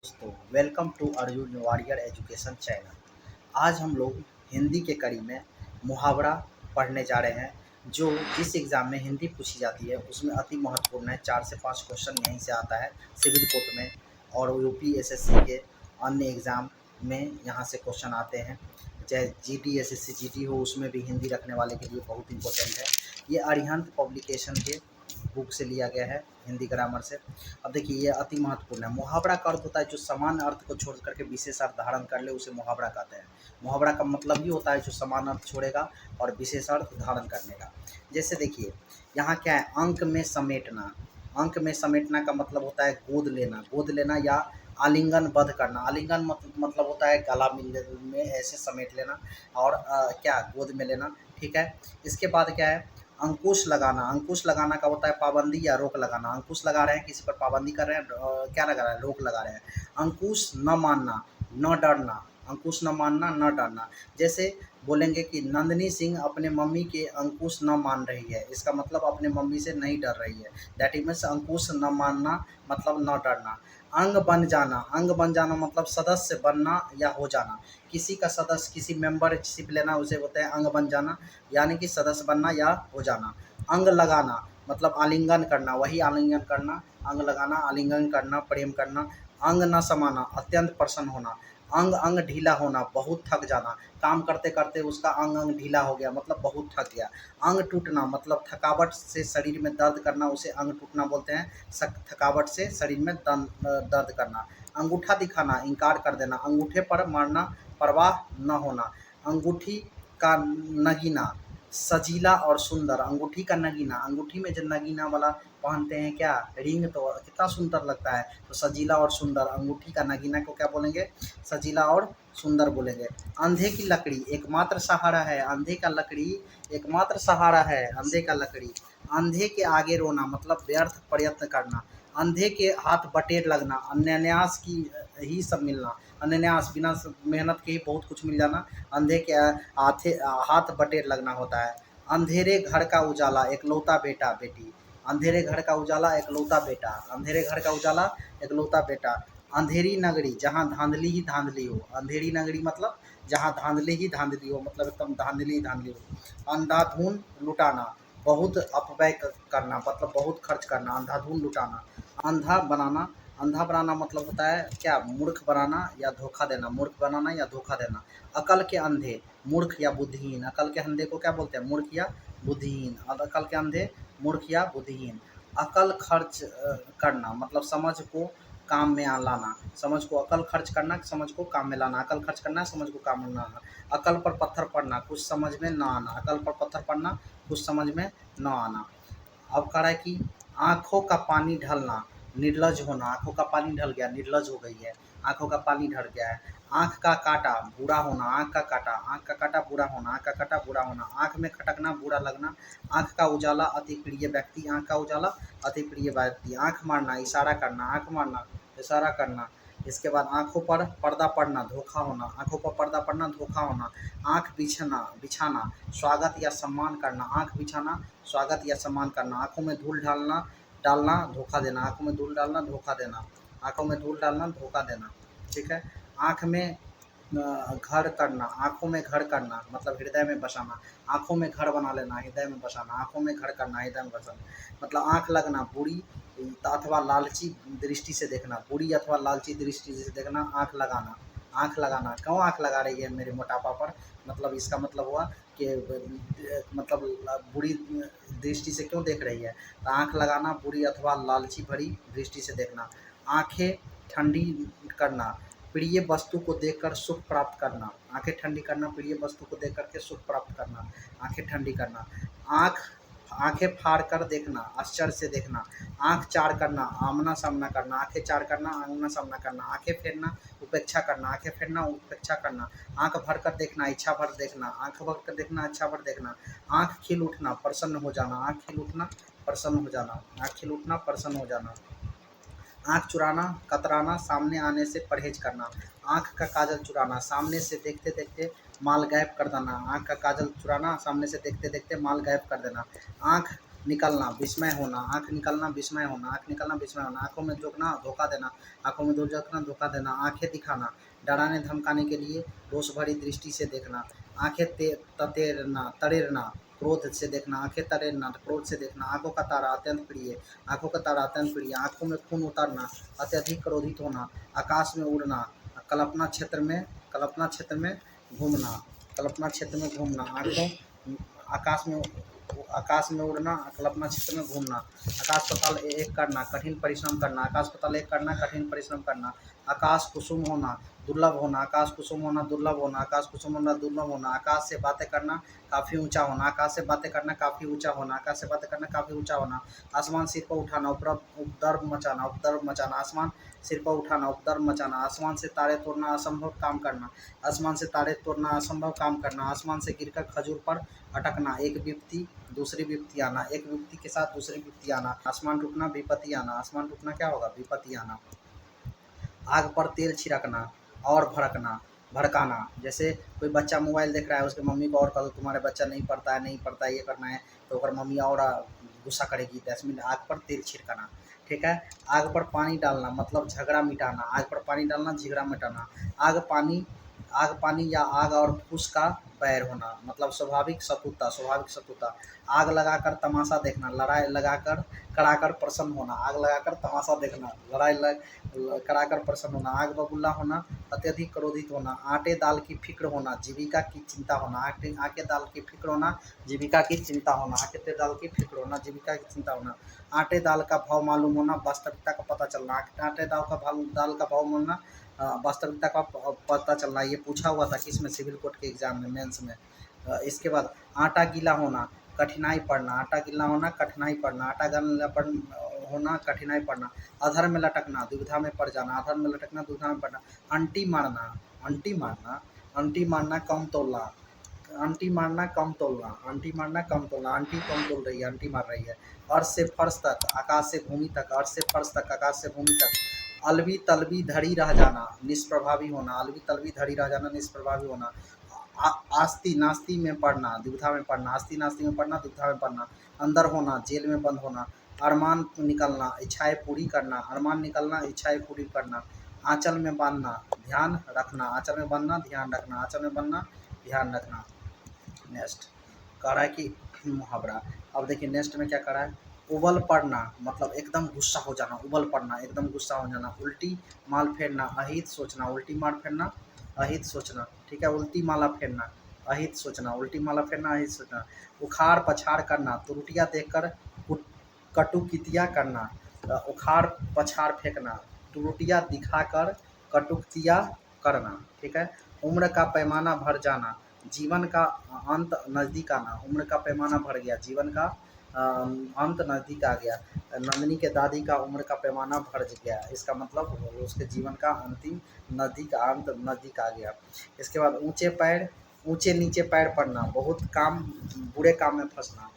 दोस्तों, welcome to Arjun warrior education channel. आज हम लोग हिंदी के कड़ी में मुहावरा पढ़ने जा रहे हैं। जो जिस एग्ज़ाम में हिंदी पूछी जाती है उसमें अति महत्वपूर्ण है। 4 से 5 क्वेश्चन यहीं से आता है सिविल कोर्ट में, और यूपी एसएससी के अन्य एग्ज़ाम में यहाँ से क्वेश्चन आते हैं। चाहे जीडी एसएससी जीडी हो, उसमें भी हिंदी रखने वाले के लिए बहुत इंपॉर्टेंट है। ये अरिहंत पब्लिकेशन के बुक से लिया गया है, हिंदी ग्रामर से। अब देखिए, ये अति महत्वपूर्ण है। मुहावरा का अर्थ होता है जो समान अर्थ को छोड़ करके विशेष अर्थ धारण कर ले, उसे मुहावरा कहते हैं। मुहावरा का मतलब ही होता है जो समान अर्थ छोड़ेगा और विशेष अर्थ धारण करने का। जैसे देखिए, यहाँ क्या है, अंक में समेटना। अंक में समेटना का मतलब होता है गोद लेना या आलिंगन बद्ध करना। आलिंगन मतलब होता है गला में ऐसे समेट लेना, और क्या गोद में लेना, ठीक है। इसके बाद क्या है, अंकुश लगाना। अंकुश लगाना का होता है पाबंदी या रोक लगाना। अंकुश लगा रहे हैं, किसी पर पाबंदी कर रहे हैं, क्या लगा रहे हैं, रोक लगा रहे हैं। अंकुश न मानना, न डरना। अंकुश न मानना, न डरना। जैसे बोलेंगे कि नंदिनी सिंह अपने मम्मी के अंकुश न मान रही है, इसका मतलब अपने मम्मी से नहीं डर रही है। दैट इज मीन्स अंकुश न मानना मतलब न डरना। अंग बन जाना। अंग बन जाना मतलब सदस्य बनना या हो जाना। किसी का सदस्य, किसी मेंबरशिप लेना, उसे बोलते हैं अंग बन जाना, यानी कि सदस्य बनना या हो जाना। अंग लगाना मतलब आलिंगन करना, वही आलिंगन करना, अंग लगाना, आलिंगन करना, प्रेम करना। अंग न समाना, अत्यंत प्रसन्न होना। अंग अंग ढीला होना, बहुत थक जाना। काम करते करते उसका अंग अंग ढीला हो गया, मतलब बहुत थक गया। अंग टूटना मतलब थकावट से शरीर में दर्द करना, उसे अंग टूटना बोलते हैं। थकावट से शरीर में दर्द करना। अंगूठा दिखाना, इनकार कर देना। अंगूठे पर मारना, परवाह न होना। अंगूठी का नगीना, सजीला और सुंदर। अंगूठी का नगीना, अंगूठी में जो नगीना वाला पहनते हैं, क्या रिंग, तो कितना सुंदर लगता है। तो सजीला और सुंदर, अंगूठी का नगीना को क्या बोलेंगे, सजीला और सुंदर बोलेंगे। अंधे की लकड़ी एकमात्र सहारा है। अंधे का लकड़ी एकमात्र सहारा है, अंधे का लकड़ी। अंधे के आगे रोना मतलब व्यर्थ प्रयत्न करना। अंधे के हाथ बटेर लगना, अनन्यास की ही सब मिलना। अनन्यास बिना मेहनत के ही बहुत कुछ मिल जाना। अंधे के हाथ बटेर लगना होता है। अंधेरे घर का उजाला, एकलौता बेटा बेटी। अंधेरे घर का उजाला, एकलौता बेटा। अंधेरे घर का उजाला, एकलौता बेटा। अंधेरी नगरी जहाँ धांधली ही धांधली हो। अंधेरी नगरी मतलब जहाँ धांधली ही धांधली हो, मतलब एकदम धांधली ही धांधली हो। अंधाधुन लुटाना, बहुत अपव्यय करना, मतलब बहुत खर्च करना। अंधाधुन लुटाना। अंधा बनाना, अंधा बनाना मतलब होता है क्या, मूर्ख बनाना या धोखा देना। मूर्ख बनाना या धोखा देना। अकल के अंधे, मूर्ख या बुद्धिहीन। अकल के अंधे को क्या बोलते हैं, मूर्ख या बुद्धिहीन। अकल के अंधे, मूर्ख या बुद्धिहीन। अकल खर्च करना मतलब समझ को काम में लाना। समझ को अकल खर्च करना, समझ को काम में लाना। अकल खर्च करना, समझ को काम में लाना। अकल पर पत्थर पड़ना, कुछ समझ में न आना। अकल पर पत्थर पड़ना, कुछ समझ में न आना। अब कह रहा है कि आँखों का पानी ढलना, निर्लज होना। आँखों का पानी ढल गया, निर्लज हो गई है। आँखों का पानी ढल गया है। आँख का काटा, बुरा होना। आँख का काटा, आँख का काटा, बुरा होना। आँख का काटा, बुरा होना। आँख में खटकना, बुरा लगना। आँख का उजाला, अति प्रिय व्यक्ति। आँख का उजाला, अति प्रिय व्यक्ति। आँख मारना, इशारा करना। आँख मारना, इशारा करना। इसके बाद आँखों पर पर्दा पड़ना, धोखा होना। आँखों पर पर्दा पड़ना, धोखा होना। आँख बिछाना, स्वागत या सम्मान करना। आँख बिछाना, स्वागत या सम्मान करना। आँखों में धूल डालना, धोखा देना। आँखों में धूल डालना, धोखा देना। आँखों में धूल डालना, धोखा देना, ठीक है। आँख में घर करना, आँखों में घर करना मतलब हृदय में बसाना। आँखों में घर बना लेना, हृदय में बसाना। आँखों में घर करना, हृदय में बसाना। मतलब आँख लगना, बुरी अथवा लालची दृष्टि से देखना। बुरी अथवा लालची दृष्टि से देखना, आँख लगाना। आँख लगाना, क्यों आँख लगा रही है मेरे मोटापा पर, मतलब इसका मतलब हुआ कि मतलब बुरी दृष्टि से क्यों देख रही है। तो आँख लगाना, बुरी अथवा लालची भरी दृष्टि से देखना। आँखें ठंडी करना, प्रिय वस्तु को देखकर सुख प्राप्त करना। आँखें ठंडी करना, प्रिय वस्तु को देख कर के सुख प्राप्त करना। आँखें ठंडी करना। आँखें फाड़ कर देखना, आश्चर्य से देखना। आँख चार करना, आमना सामना करना। आँखें चार करना, आमना सामना करना। आँखें फेरना, उपेक्षा करना। आँखें फेरना, उपेक्षा करना। आँख भर कर देखना, इच्छा भर देखना। आँख भर कर देखना, इच्छा भर देखना। आँख खिल उठना, प्रसन्न हो जाना। आँख खिल उठना, प्रसन्न हो जाना। आँख खिल उठना, प्रसन्न हो जाना। आँख चुराना, कतराना, सामने आने से परहेज करना। आँख का काजल चुराना, सामने से देखते देखते माल गायब कर देना। आँख का काजल चुराना, सामने से देखते देखते माल गायब कर देना। आँख निकलना, विस्मय होना, आँख निकलना, विस्मय होना, आँख निकलना, विस्मय होना, आँखों में झोंकना, धोखा देना, आँखों में झोंकना, धोखा देना, आँखें दिखाना, डराने धमकाने के लिए रोष भरी दृष्टि से देखना, आँखें तरेरना, क्रोध से देखना, आँखें तरेरना, क्रोध से देखना, आँखों का तारा अत्यंत प्रिय, आँखों का तारा अत्यंत प्रिय, आँखों में खून उतरना, अत्यधिक क्रोधित होना, आकाश में उड़ना, कल्पना क्षेत्र में घूमना, आँखों आकाश में उड़ना, कल्पना क्षेत्र में घूमना, आकाश पाताल एक करना, कठिन परिश्रम करना, आकाश पाताल एक करना, कठिन परिश्रम करना, आकाश कुसुम होना, दुर्लभ होना, आकाश कुसुम होना, दुर्लभ होना, आकाश कुसुम होना, दुर्लभ होना, आकाश से बातें करना, काफ़ी ऊंचा होना, आकाश से बातें करना, काफ़ी ऊंचा होना, आकाश से बातें करना, काफ़ी ऊंचा होना, आसमान सिर पर उठाना, उपद्रव मचाना, आसमान सिर पर उठाना, उपद्रव मचाना, आसमान से तारे तोड़ना, असंभव काम करना, आसमान से तारे तोड़ना, असंभव काम करना, आसमान से गिरकर खजूर पर अटकना, एक विपत्ति दूसरी विपत्ति आना, एक विपत्ति के साथ दूसरी विपत्ति आना, आसमान रुकना, विपत्ति आना, आसमान रुकना क्या होगा, विपत्ति आना, आग पर तेल छिड़कना और भड़काना, जैसे कोई बच्चा मोबाइल देख रहा है, उसके मम्मी को और कह दो तुम्हारे बच्चा नहीं पढ़ता है, ये करना है, तो अगर मम्मी और गुस्सा करेगी, दैट्स मीन आग पर तेल छिड़काना, ठीक है। आग पर पानी डालना मतलब झगड़ा मिटाना, आग पर पानी डालना, झगड़ा मिटाना, आग पानी या आग और फूस का बैर होना मतलब स्वाभाविक शत्रुता, आग लगाकर तमाशा देखना, लड़ाई लगाकर कराकर प्रसन्न होना, आग लगाकर तमाशा देखना, कराकर प्रसन्न होना, आग बबूला होना, अत्यधिक क्रोधित होना, आटे दाल की फिक्र होना, जीविका की चिंता होना, आटे दाल की फिक्र होना, जीविका की चिंता होना, आटे दाल की फिक्र होना, जीविका की चिंता होना, आटे दाल का भाव मालूम होना, वास्तविकता का पता चलना, आटे दाल का भाव मालूम, वास्तविकता का पता चलना। ये पूछा हुआ था किसमें, सिविल कोर्ट के एग्जाम में, मेंस में। इसके बाद आटा गीला होना, कठिनाई पड़ना, आटा गीला होना, कठिनाई पड़ना, आटा गीला होना, कठिनाई पड़ना, अधर में लटकना, दुविधा में पड़ जाना, अधर में लटकना, दुविधा में पड़ना, अंटी मारना, अंटी मारना, अंटी मारना, कम तोलना, आंटी मारना, कम तोलना, आंटी मारना, कम तोलना, आंटी कम तोल रही है, आंटी मार रही है। अर्श से फर्श तक, आकाश से भूमि तक, अर्श से फर्श तक, आकाश से भूमि तक, अलवी तलवी धड़ी रह जाना, निष्प्रभावी होना, अलवी तलवी धड़ी रह जाना, निष्प्रभावी होना, आस्ती नास्ती में पढ़ना, दुविधा में पढ़ना, आस्ती नास्ती में पढ़ना, दुविधा में पढ़ना, अंदर होना, जेल में बंद होना, अरमान निकलना, इच्छाएं पूरी करना, अरमान निकलना, इच्छाएं पूरी करना, आंचल में बांधना, ध्यान रखना, आंचल में बांधना, ध्यान रखना, आंचल में बांधना, ध्यान रखना। नेक्स्ट कह रहा है कि मुहावरा, अब देखिए नेक्स्ट में क्या कह रहा है, उबल पड़ना मतलब एकदम गुस्सा हो जाना, उबल पड़ना एकदम गुस्सा हो जाना, उल्टी माल फेरना, अहित सोचना, उल्टी माल फेरना, अहित सोचना, ठीक है, उल्टी माला फेरना, अहित सोचना, उल्टी माला फेरना, अहित सोचना, उखाड़ पछाड़ करना, त्रुटियां देखकर कटुकितिया करना, उखाड़ पछाड़ फेंकना, त्रुटियां दिखाकर कटुक्तियाँ करना, ठीक है, उम्र का पैमाना भर जाना, जीवन का अंत नज़दीक आना, उम्र का पैमाना भर गया, जीवन का अंत नज़दीक आ गया, नंदिनी के दादी का उम्र का पैमाना भर गया, इसका मतलब उसके जीवन का अंतिम अंत नज़दीक आ गया। इसके बाद ऊंचे नीचे पैर पड़ना, बहुत काम बुरे काम में फंसना,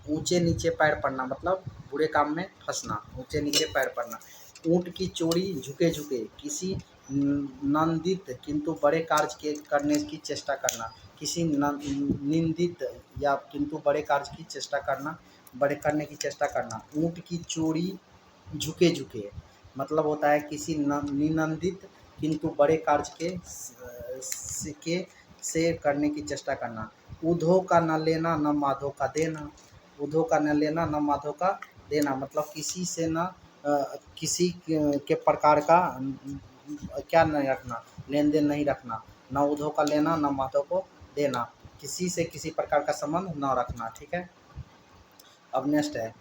ऊंचे नीचे पैर पड़ना मतलब बुरे काम में फंसना, ऊंचे नीचे पैर पड़ना, ऊँट की चोरी झुके झुके, किसी नंदित किंतु बड़े कार्य के करने की चेष्टा करना, किसी निंदित या किंतु बड़े कार्य की चेष्टा करना, बड़े करने की चेष्टा करना, ऊँट की चोरी झुके झुके मतलब होता है किसी निनंदित किंतु बड़े कार्य से करने की चेष्टा करना, उधो का न लेना न माधो का देना, उधो का न लेना न माधो का देना मतलब किसी से न किसी के प्रकार का क्या नहीं रखना, लेन देन नहीं रखना, न उधो का लेना न माधो को देना, किसी से किसी प्रकार का संबंध न रखना, ठीक है। अब नेक्स्ट है,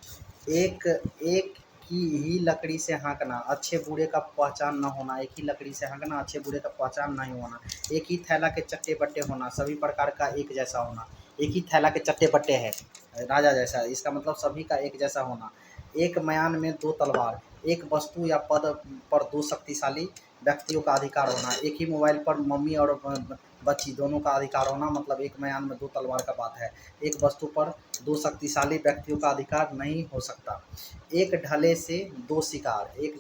एक एक की ही लकड़ी से हाँकना, अच्छे बुरे का पहचान न होना, एक ही लकड़ी से हाँकना, अच्छे बुरे का पहचान नहीं होना, एक ही थैला के चट्टे बट्टे होना, सभी प्रकार का एक जैसा होना, एक ही थैला के चट्टे बट्टे है राजा जैसा, इसका मतलब सभी का एक जैसा होना, एक मयान में दो तलवार, एक वस्तु या पद पर दो शक्तिशाली व्यक्तियों का अधिकार होना, एक ही मोबाइल पर मम्मी और बच्ची दोनों का अधिकार होना मतलब एक मयान में दो तलवार का बात है, एक वस्तु पर दो शक्तिशाली व्यक्तियों का अधिकार नहीं हो सकता, एक ढले से दो शिकार, एक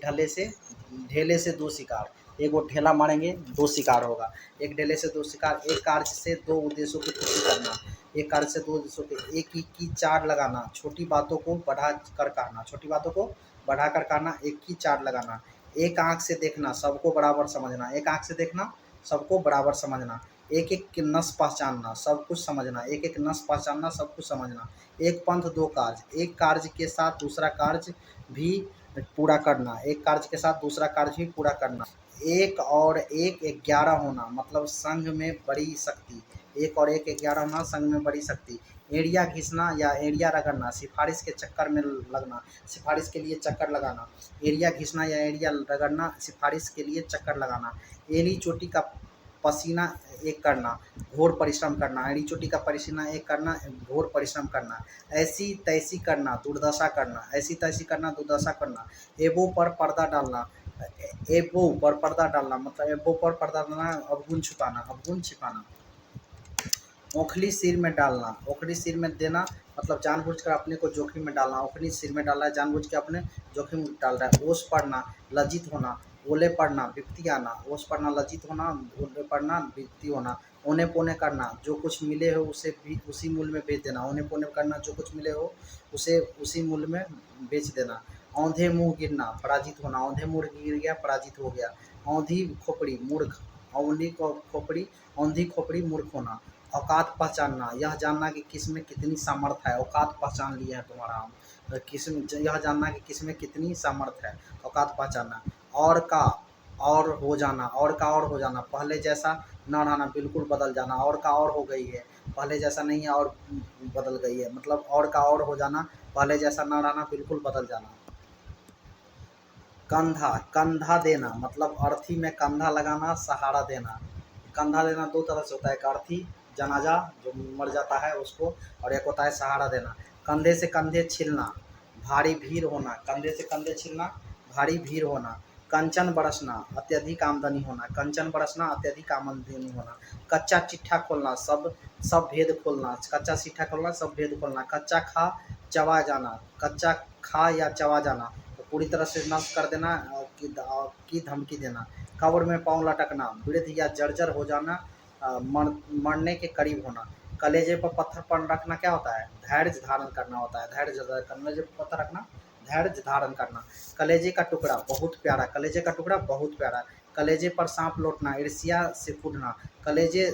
ढेले से दो शिकार, एक वो ढेला मारेंगे, 2 शिकार होगा। एक ढेले से 2 शिकार, एक कार्य से 2 उद्देश्यों की पूर्ति करना, एक कार्य से 2 उद्देश्यों के, एक की 4 लगाना, छोटी बातों को बढ़ा कर कहना, छोटी बातों को बढ़ाकर कहना, एक की 4 लगाना, एक आँख से देखना, सबको बराबर समझना, एक आँख से देखना, सबको बराबर समझना, एक-एक की नस पहचानना, सब कुछ समझना, एक-एक नस पहचानना, सब कुछ समझना, एक पंथ 2 कार्य, एक कार्य के साथ दूसरा कार्य भी पूरा करना, एक कार्य के साथ दूसरा कार्य भी पूरा करना, एक और एक 11 होना, मतलब संघ में बड़ी शक्ति, एक और एक 11 होना, संघ में बड़ी शक्ति, एड़िया घिसना या एड़िया रगड़ना, सिफारिश के चक्कर में लगना, सिफारिश के लिए चक्कर लगाना, एड़िया घिसना या एड़िया रगड़ना, सिफारिश के लिए चक्कर लगाना, एड़ी चोटी का पसीना एक करना, घोर परिश्रम करना, एड़ी चोटी का पसीना एक करना, घोर परिश्रम करना, ऐसी तैसी करना, दुर्दशा करना, ऐसी तैसी करना, दुर्दशा करना, एबो पर पर्दा डालना, एबो पर पर्दा डालना, मतलब एबो पर पर्दा डालना, अवगुण छुपाना, अवगुण छिपाना, ओखली सिर में डालना, ओखली सिर में देना, मतलब जानबूझकर अपने को जोखिम में डालना, ओखली सिर में डाल रहा है, जानबूझ के अपने जोखिम में डाल रहा है, ओस पढ़ना, लज्जित होना, ओले पढ़ना, विपत्ति आना, ओस पढ़ना, लज्जित होना, ओले पढ़ना, विपत्ति होना, औने पौने करना, जो कुछ मिले हो उसे भी उसी मूल्य में बेच देना, औने पौने करना, जो कुछ मिले हो उसे उसी मूल्य में बेच देना, औंधे मुँह गिरना, पराजित होना, औंधे मुँह गिर गया, पराजित हो गया, औंधी खोपड़ी, मूर्ख, औंधी खोपड़ी, औंधी खोपड़ी, मूर्ख होना, औकात पहचानना, यह जानना कि किस में कितनी सामर्थ्य है, औकात पहचान लिया है तुम्हारा हम, किस में यह जानना कि किस में कितनी सामर्थ्य है, औकात पहचानना, और का और हो जाना, और का और हो जाना, पहले जैसा न रहना, बिल्कुल बदल जाना, और का और हो गई है, पहले जैसा नहीं है और बदल गई है, मतलब और का और हो जाना, पहले जैसा न रहना, बिल्कुल बदल जाना, कंधा, कंधा देना, मतलब अर्थी में कंधा लगाना, सहारा देना, कंधा देना 2 तरह से होता है, एक अर्थी जनाजा जो मर जाता है उसको, और एक होता है सहारा देना, कंधे से कंधे छिलना, भारी भीड़ होना, कंधे से कंधे छिलना, भारी भीड़ होना, कंचन बरसना, अत्यधिक आमदनी होना, कंचन बरसना, अत्यधिक आमदनी होना, कच्चा चिट्ठा खोलना, सब सब भेद खोलना, कच्चा चिट्ठा खोलना, सब भेद खोलना, कच्चा खा चबा जाना, कच्चा खा या चबा जाना, तो पूरी तरह से नष्ट कर देना, की धमकी देना, कब्र में पाँव लटकना, वृद्ध या जर्जर हो जाना, मरने के करीब होना, कलेजे पर पत्थर पर रखना क्या होता है, धैर्य धारण करना होता है, धैर्य कलेजे पर पत्थर रखना, धैर्य धारण करना, कलेजे का टुकड़ा बहुत प्यारा, कलेजे का टुकड़ा बहुत प्यारा, कलेजे पर सांप लौटना, ईर्ष्या से कूदना, कलेजे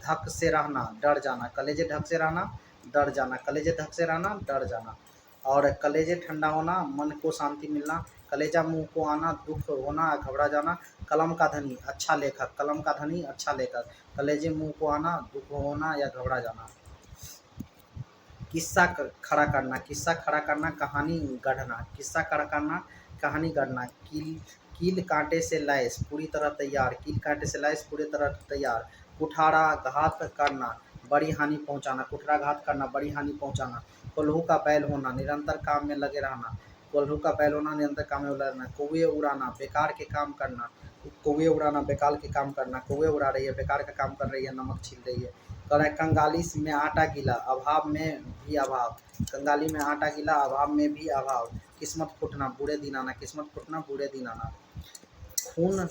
धक से रहना, डर जाना, कलेजे ढक से रहना, डर जाना, कलेजे ढक से रहना, डर जाना, और कलेजे ठंडा होना, मन को शांति मिलना, कलेजा मुँह को आना, दुख होना, घबरा जाना, कलम का धनी अच्छा लेखक, कलम का धनी अच्छा लेखक, कलेजे मुँह को आना, दुख होना या घबरा जाना, किस्सा खड़ा करना, किस्सा खड़ा करना, कहानी गढ़ना, किस्सा खड़ा करना, कहानी गढ़ना, कील कील कांटे से लैस पूरी तरह तैयार, कील कांटे से लैस पूरी तरह तैयार, कुठाराघात करना, बड़ी हानि पहुंचाना, कुठाराघात करना, बड़ी हानि पहुंचाना, कोल्हू का बैल होना, निरंतर काम में लगे रहना, कोल्हू का बैल होना, निरंतर काम में लगे रहना, कौवे उड़ाना, बेकार के काम करना, कौवे उड़ाना, बेकार के काम करना, कौवे उड़ा रही है, बेकार का काम कर रही है, नमक छील रही है, कंगाली में आटा गीला, अभाव में भी अभाव, कंगाली में आटा गीला, अभाव में भी अभाव, किस्मत फूटना, बुरे दिन आना, किस्मत फूटना, बुरे दिन आना, खून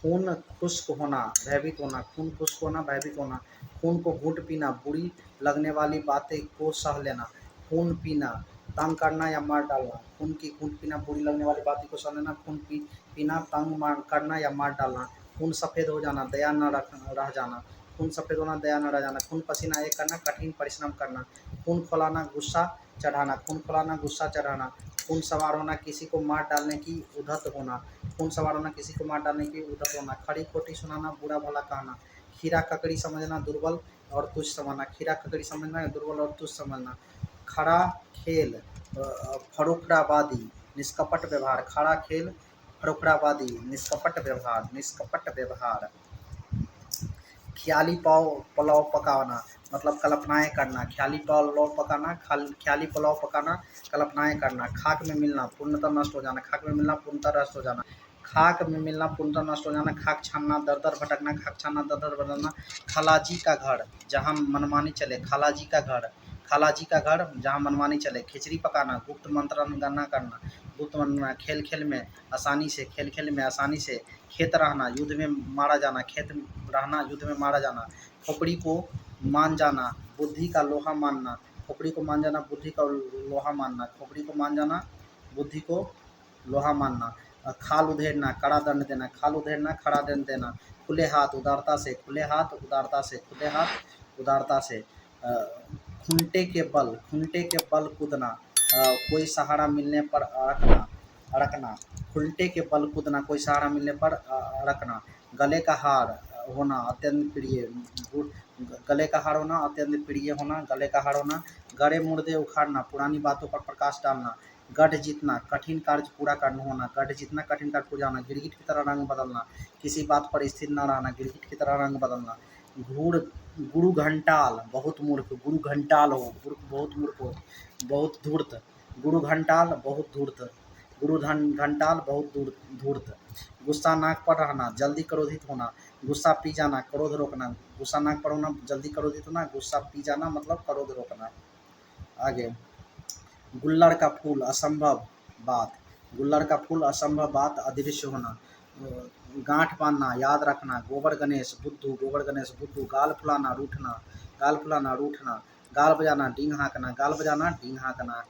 खून खुश्क होना, भयभीत होना, खून खुश्क होना, भयभीत होना, खून को घूंट पीना, बुरी लगने वाली बातें को सह लेना, खून पीना, तंग करना या मार डालना, खून की घूंट पीना, बुरी लगने वाली बातें को सह लेना, खून पीना, तंग करना या मार डालना, खून सफ़ेद हो जाना, दया न रह जाना, खून सफ़ेद होना, दया न रह जाना, खून पसीना एक करना, कठिन परिश्रम करना, खून खौलाना, गुस्सा चढ़ाना, खून खौलाना, गुस्सा चढ़ाना, खून सवार होना, किसी को मार डालने की उद्धत होना, खून सवार होना, किसी को मार डालने की उद्धत होना, खड़ी खोटी सुनाना, बुरा भला कहना, खीरा ककड़ी समझना, दुर्बल और तुच्छ समझना, खीरा ककड़ी समझना, दुर्बल और तुच्छ समझना, खड़ा खेल, फरुखड़ाबादी, निष्कपट व्यवहार, खड़ा खेल, फरुखड़ाबादी, निष्कपट व्यवहार, निष्कपट व्यवहार, ख्याली पुलाव पकाना, मतलब कल्पनाएँ करना, ख्याली पुलाव पकाना, ख्याली पुलाव पकाना, कल्पनाएँ करना, खाक में मिलना, पूर्णतः नष्ट हो जाना, खाक में मिलना, पूर्णतः नष्ट हो जाना, खाक में मिलना, पूर्णतः नष्ट हो जाना, खाक छानना, दर-दर भटकना, खाक छानना, दर-दर भटकना, खालाजी का घर, जहाँ मनमानी चले, खालाजी का घर, खालाजी का घर जहाँ मनमानी चले, खिचड़ी पकाना, गुप्त मंत्र गणना करना, दूत बनना, खेल खेल में आसानी से, खेल खेल में आसानी से, खेत रहना, युद्ध में मारा जाना, खेत रहना, युद्ध में मारा जाना, खोपड़ी को मान जाना, बुद्धि का लोहा मानना, खोपड़ी को मान जाना, बुद्धि का लोहा मानना, खोपड़ी को मान जाना, बुद्धि को लोहा मानना, खाल उधेड़ना, कड़ा दंड देना, खाल उधेड़ना, खड़ा दंड देना, खुले हाथ उदारता से, खुले हाथ उदारता से, खुले हाथ उदारता से, खूंटे के बल कूदना, कोई सहारा मिलने पर अड़कना, अड़कना, खुंटे के बल कूदना, कोई सहारा मिलने पर अड़कना, गले का हार होना अत्यंत प्रिय, गले का हार होना अत्यंत प्रिय होना, गले का हार होना, गड़े मुर्दे उखाड़ना, पुरानी बातों पर प्रकाश डालना, गढ़ जीतना, कठिन कार्य पूरा करना होना, गढ़ जीतना, कठिन कार्य पूरा होना, गिरगिट की तरह रंग बदलना, किसी बात पर स्थिर न रहना, गिरगिट की तरह रंग बदलना, घूर गुरु घंटाल, बहुत मूर्ख, गुरु घंटाल हो, गुरु बहुत मूर्ख हो, बहुत धूर्त, गुरु घंटाल बहुत धूर्त, गुरु घंटाल बहुत धूर्त, गुस्सा नाक पर रहना, जल्दी क्रोधित होना, गुस्सा पी जाना, क्रोध रोकना, गुस्सा नाक पर होना, जल्दी क्रोधित होना, गुस्सा पी जाना मतलब क्रोध रोकना। आगे, गुल्लड़ का फूल असंभव बात, गुल्लड़ का फूल असंभव बात, अदृश्य होना, गांठ बांधना, याद रखना, गोबर गणेश बुद्धू, गोबर गणेश बुद्धू, गाल फुलाना, रूठना, गाल फुलाना, रूठना, गाल बजाना, डींग हाँकना, गाल बजाना, डींग हाँकना,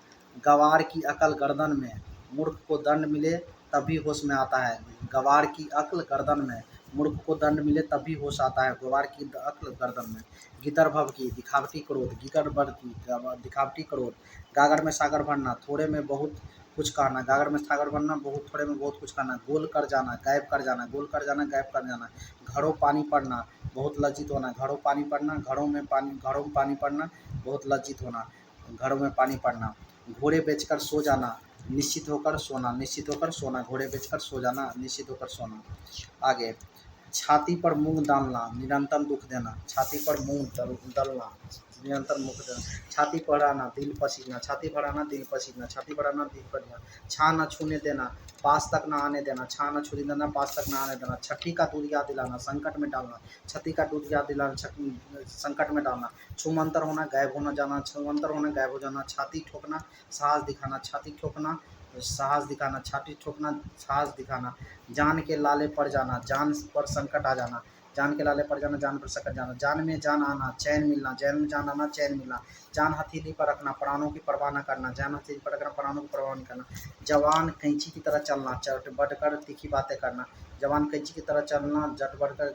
गवार की अकल गर्दन में, मूर्ख को दंड मिले तभी होश में आता है, गवार की अक्ल गर्दन में, मूर्ख को दंड मिले तभी होश आता है, गवार की अक्ल गर्दन में, गितर भव की, दिखावटी क्रोध, गितर भर की, दिखावटी क्रोध, गागर में सागर भरना, थोड़े में बहुत कुछ कहना, गागर में सागर भरना, बहुत थोड़े में बहुत कुछ कहना, गोल कर जाना, गायब कर जाना, गोल कर जाना, गायब कर जाना, घड़ों पानी पड़ना, बहुत लज्जित होना, घड़ों पानी पड़ना, घड़ों में पानी पड़ना, बहुत लज्जित होना, घड़ों में पानी पड़ना, घोड़े बेचकर सो जाना, निश्चित होकर सोना, निश्चित होकर सोना, घोड़े बेचकर सो जाना, निश्चित होकर सोना। आगे, छाती पर मूंग डालना, निरंतर दुख देना, छाती पर मूंग डालना, निरंतर मुख देना, छाती बढ़ाना, दिल पसीजना, छाती बढ़ाना, दिल पसीजना, छाती बढ़ाना, दिल पसीजना, छा न छूने देना, पास तक न आने देना, छा न छूने देना, पास तक न आने देना, छठी का दूध याद दिलाना, संकट में डालना, छठी का दूध याद दिलाना, संकट में डालना, छूमंतर होना, गायब होना जाना, छूमंतर होना, गायब हो जाना, छाती ठोकना, साहस दिखाना, छाती ठोकना, साहस दिखाना, छाती ठोकना, साहस दिखाना, जान के लाले पड़ जाना, जान पर संकट आ जाना, जान के लाले पड़ जाना, जान पर संकट जाना, जान में जान आना, चैन मिलना, जैन में जान आना, चैन मिलना, जान हथेली पर रखना, प्राणों की परवाह न करना, जान हथेली पर रखना, प्राणों की परवाह न करना, जवान कैंची की तरह चलना, चट बढ़कर तीखी बातें करना, जवान कैंची की तरह चलना, जट बढ़कर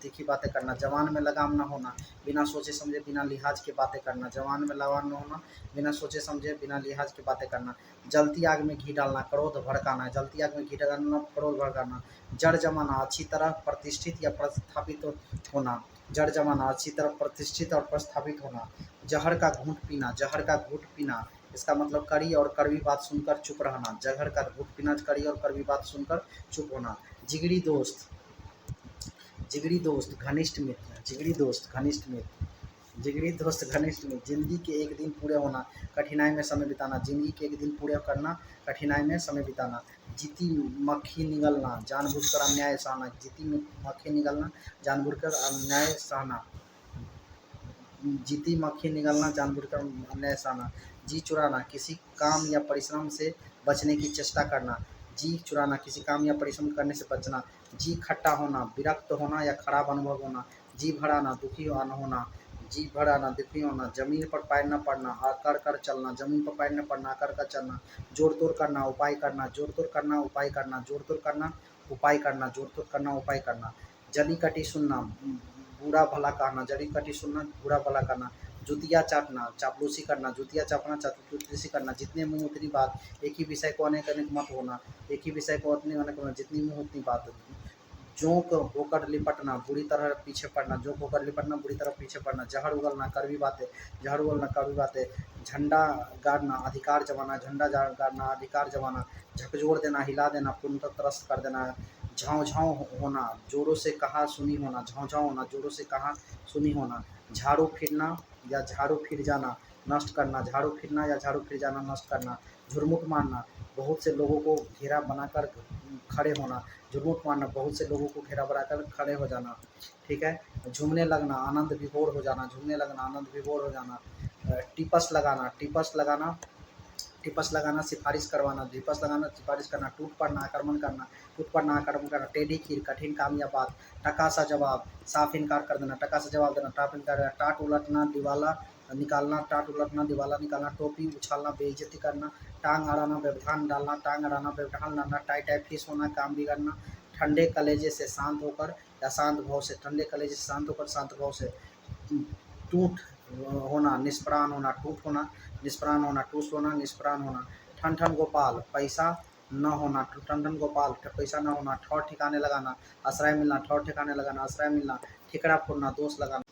तीखी बातें करना, जवान में लगाम न होना, बिना सोचे समझे बिना लिहाज के बातें करना, जवान में लगाम न होना, बिना सोचे समझे बिना लिहाज की बातें करना, जलती आग में घी डालना, क्रोध भड़काना, जलती आग में घी डालना, क्रोध भड़काना, जड़ जमाना, अच्छी तरह प्रतिष्ठित या प्रस्थापित होना, जड़ जमाना, अच्छी तरह प्रतिष्ठित और प्रस्थापित होना, जहर का घूंट पीना, जहर का घूंट पीना, इसका मतलब कड़ी और कड़वी बात सुनकर चुप रहना, जहर का घूंट पीना, कड़ी और कड़वी बात सुनकर चुप होना, जिगरी दोस्त, जिगरी दोस्त घनिष्ठ मित्र, जिगरी दोस्त घनिष्ठ मित्र, जिगरी दोस्त घनिष्ठ मित्र, जिंदगी के एक दिन पूरे होना, कठिनाई में समय बिताना, जिंदगी के एक दिन पूरे करना, कठिनाई में समय बिताना, जीती मक्खी निगलना, जानबूझकर अन्याय सहना, जीती मक्खी निगलना, जानबूझकर अन्याय सहना, जीती मक्खी निगलना, जानबूझकर अन्याय सहना, जी चुराना, किसी काम या परिश्रम से बचने की चेष्टा करना, जी चुराना, किसी काम या परिश्रम करने से बचना, जी खट्टा होना, विरक्त होना या खराब अनुभव होना, जी भराना, दुखी होना, जी भराना, दुखी होना, जमीन पर पैर न पड़ना, आकर कर चलना, जमीन पर पैर न पड़ना, आकर कर चलना, जोड़ तोड़ करना, उपाय करना, जोड़ तोड़ करना, उपाय करना, जोड़ तोड़ करना, उपाय करना, जोड़ तोड़ करना, उपाय करना, जली कटी सुनना, बुरा भला कहना, जली कटी सुनना, बुरा भला कहना, जुतिया चाटना, चापलूसी करना, जुतिया चापना, चापलूसी करना, जितने मुँह उतनी बात, एक ही विषय को अनेक अनेक मत होना, एक ही विषय को अनेक अनेक होना, जितनी मुँह उतनी बात, जोंक होकर लिपटना, बुरी तरह पीछे पड़ना, जोंक होकर लिपटना, बुरी तरह पीछे पड़ना, जहर उगलना, कड़वी बातें, जहर उगलना, कड़वी बातें, झंडा गाड़ना, अधिकार जमाना, झंडा गाड़ना, अधिकार जमाना, झकझोर देना, हिला देना, पूर्णतः त्रस्त कर देना, झाँव झाँव होना, जोरों से कहा सुनी होना, झाँव झाँव होना, जोरों से कहा सुनी होना, झाड़ू फिरना या झाड़ू फिर जाना, नष्ट करना, झाड़ू फिरना या झाड़ू फिर जाना, नष्ट करना, झुरमुट मारना, बहुत से लोगों को घेरा बनाकर खड़े होना, झुरमुट मारना, बहुत से लोगों को घेरा बनाकर खड़े हो जाना, ठीक है। झूमने लगना, आनंद विभोर हो जाना, झूमने लगना, आनंद विभोर हो जाना, टिपस लगाना, टिपस लगाना, टिपस लगाना, सिफारिश करवाना, ढिपस लगाना, सिफारिश करना, टूट पड़ना, आक्रमण करना, टूट पड़ना, आक्रमण करना, टेढ़ी खीर, कठिन काम या बात, टका सा जवाब, साफ इनकार कर देना, टका सा जवाब देना, टाप इनकार करना, टाट उलटना, दिवाला निकालना, टाट उलटना, दिवाला निकालना, टोपी उछालना, बेइज्जती करना, टांग अड़ाना, व्यवधान डालना, टांग अड़ाना, व्यवधान डालना, टाई टाई फिस होना, काम बिगड़ना, ठंडे कलेजे से शांत होकर या शांत भाव से, ठंडे कलेजे से शांत होकर शांत भाव से, टूट होना, निष्प्राण होना, टूट होना, निष्प्राण होना, टूस होना, निष्प्राण होना, ठन ठन गोपाल, पैसा न होना, ठन ठन गोपाल, पैसा न होना, ठौर ठिकाने लगाना, आश्रय मिलना, ठौर ठिकाने लगाना, आश्रय मिलना, ठिकरा फोड़ना, दोष लगाना,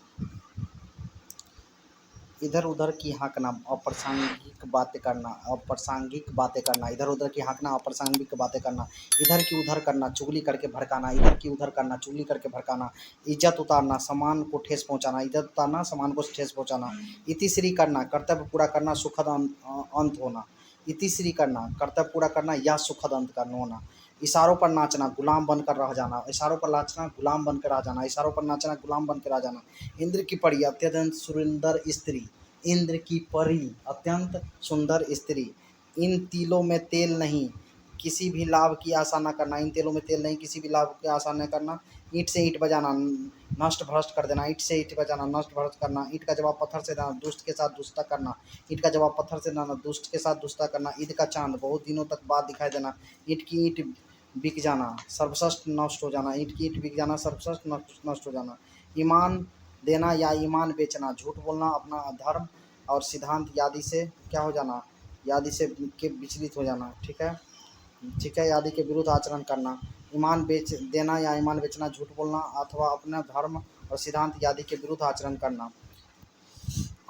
इधर उधर की हाँकना, अप्रासंगिक बातें करना, अप्रासंगिक बातें करना, इधर उधर की हाँकना, अप्रासंगिक बातें करना, इधर की उधर करना, चुगली करके भड़काना, इधर की उधर करना, चुगली करके भड़काना, इज्जत उतारना, सामान को ठेस पहुंचाना, इज्जत उतारना, सामान को ठेस पहुंचाना, इतिश्री करना, कर्तव्य पूरा करना, सुखद अंत होना, इतिश्री करना, कर्तव्य पूरा करना या सुखद अंत करना होना, इशारों पर नाचना, गुलाम बनकर रह जाना, इशारों पर नाचना, गुलाम बनकर रह जाना, इशारों पर नाचना, गुलाम बनकर रह जाना, इंद्र की परी, अत्यंत सुंदर स्त्री, इंद्र की परी, अत्यंत सुंदर स्त्री, इन तिलों में तेल नहीं, किसी भी लाभ की आशा न करना, इन तेलों में तेल नहीं, किसी भी लाभ की आशा न करना, ईंट से ईंट बजाना, नष्ट भ्रष्ट कर देना, ईंट से ईंट बजाना, नष्ट भ्रष्ट करना, ईंट का जवाब पत्थर से देना, दुष्ट के साथ दुष्टता करना, ईंट का जवाब पत्थर से देना, दुष्ट के साथ दुष्टता करना, ईद का चांद, बहुत दिनों तक बाद दिखाई देना, ईंट की ईंट बिक जाना, सर्वश्रेष्ठ नष्ट हो जाना, ईंट की ईंट बिक जाना, सर्वश्रेष्ठ नष्ट हो जाना, ईमान देना या ईमान बेचना, झूठ बोलना, अपना धर्म और सिद्धांत यादी से क्या हो जाना, यादी से के विचलित हो जाना, ठीक है, ठीक है, यादी के विरुद्ध आचरण करना, ईमान बेच देना या ईमान बेचना, झूठ बोलना अथवा अपना धर्म और सिद्धांत यादी के विरुद्ध आचरण करना,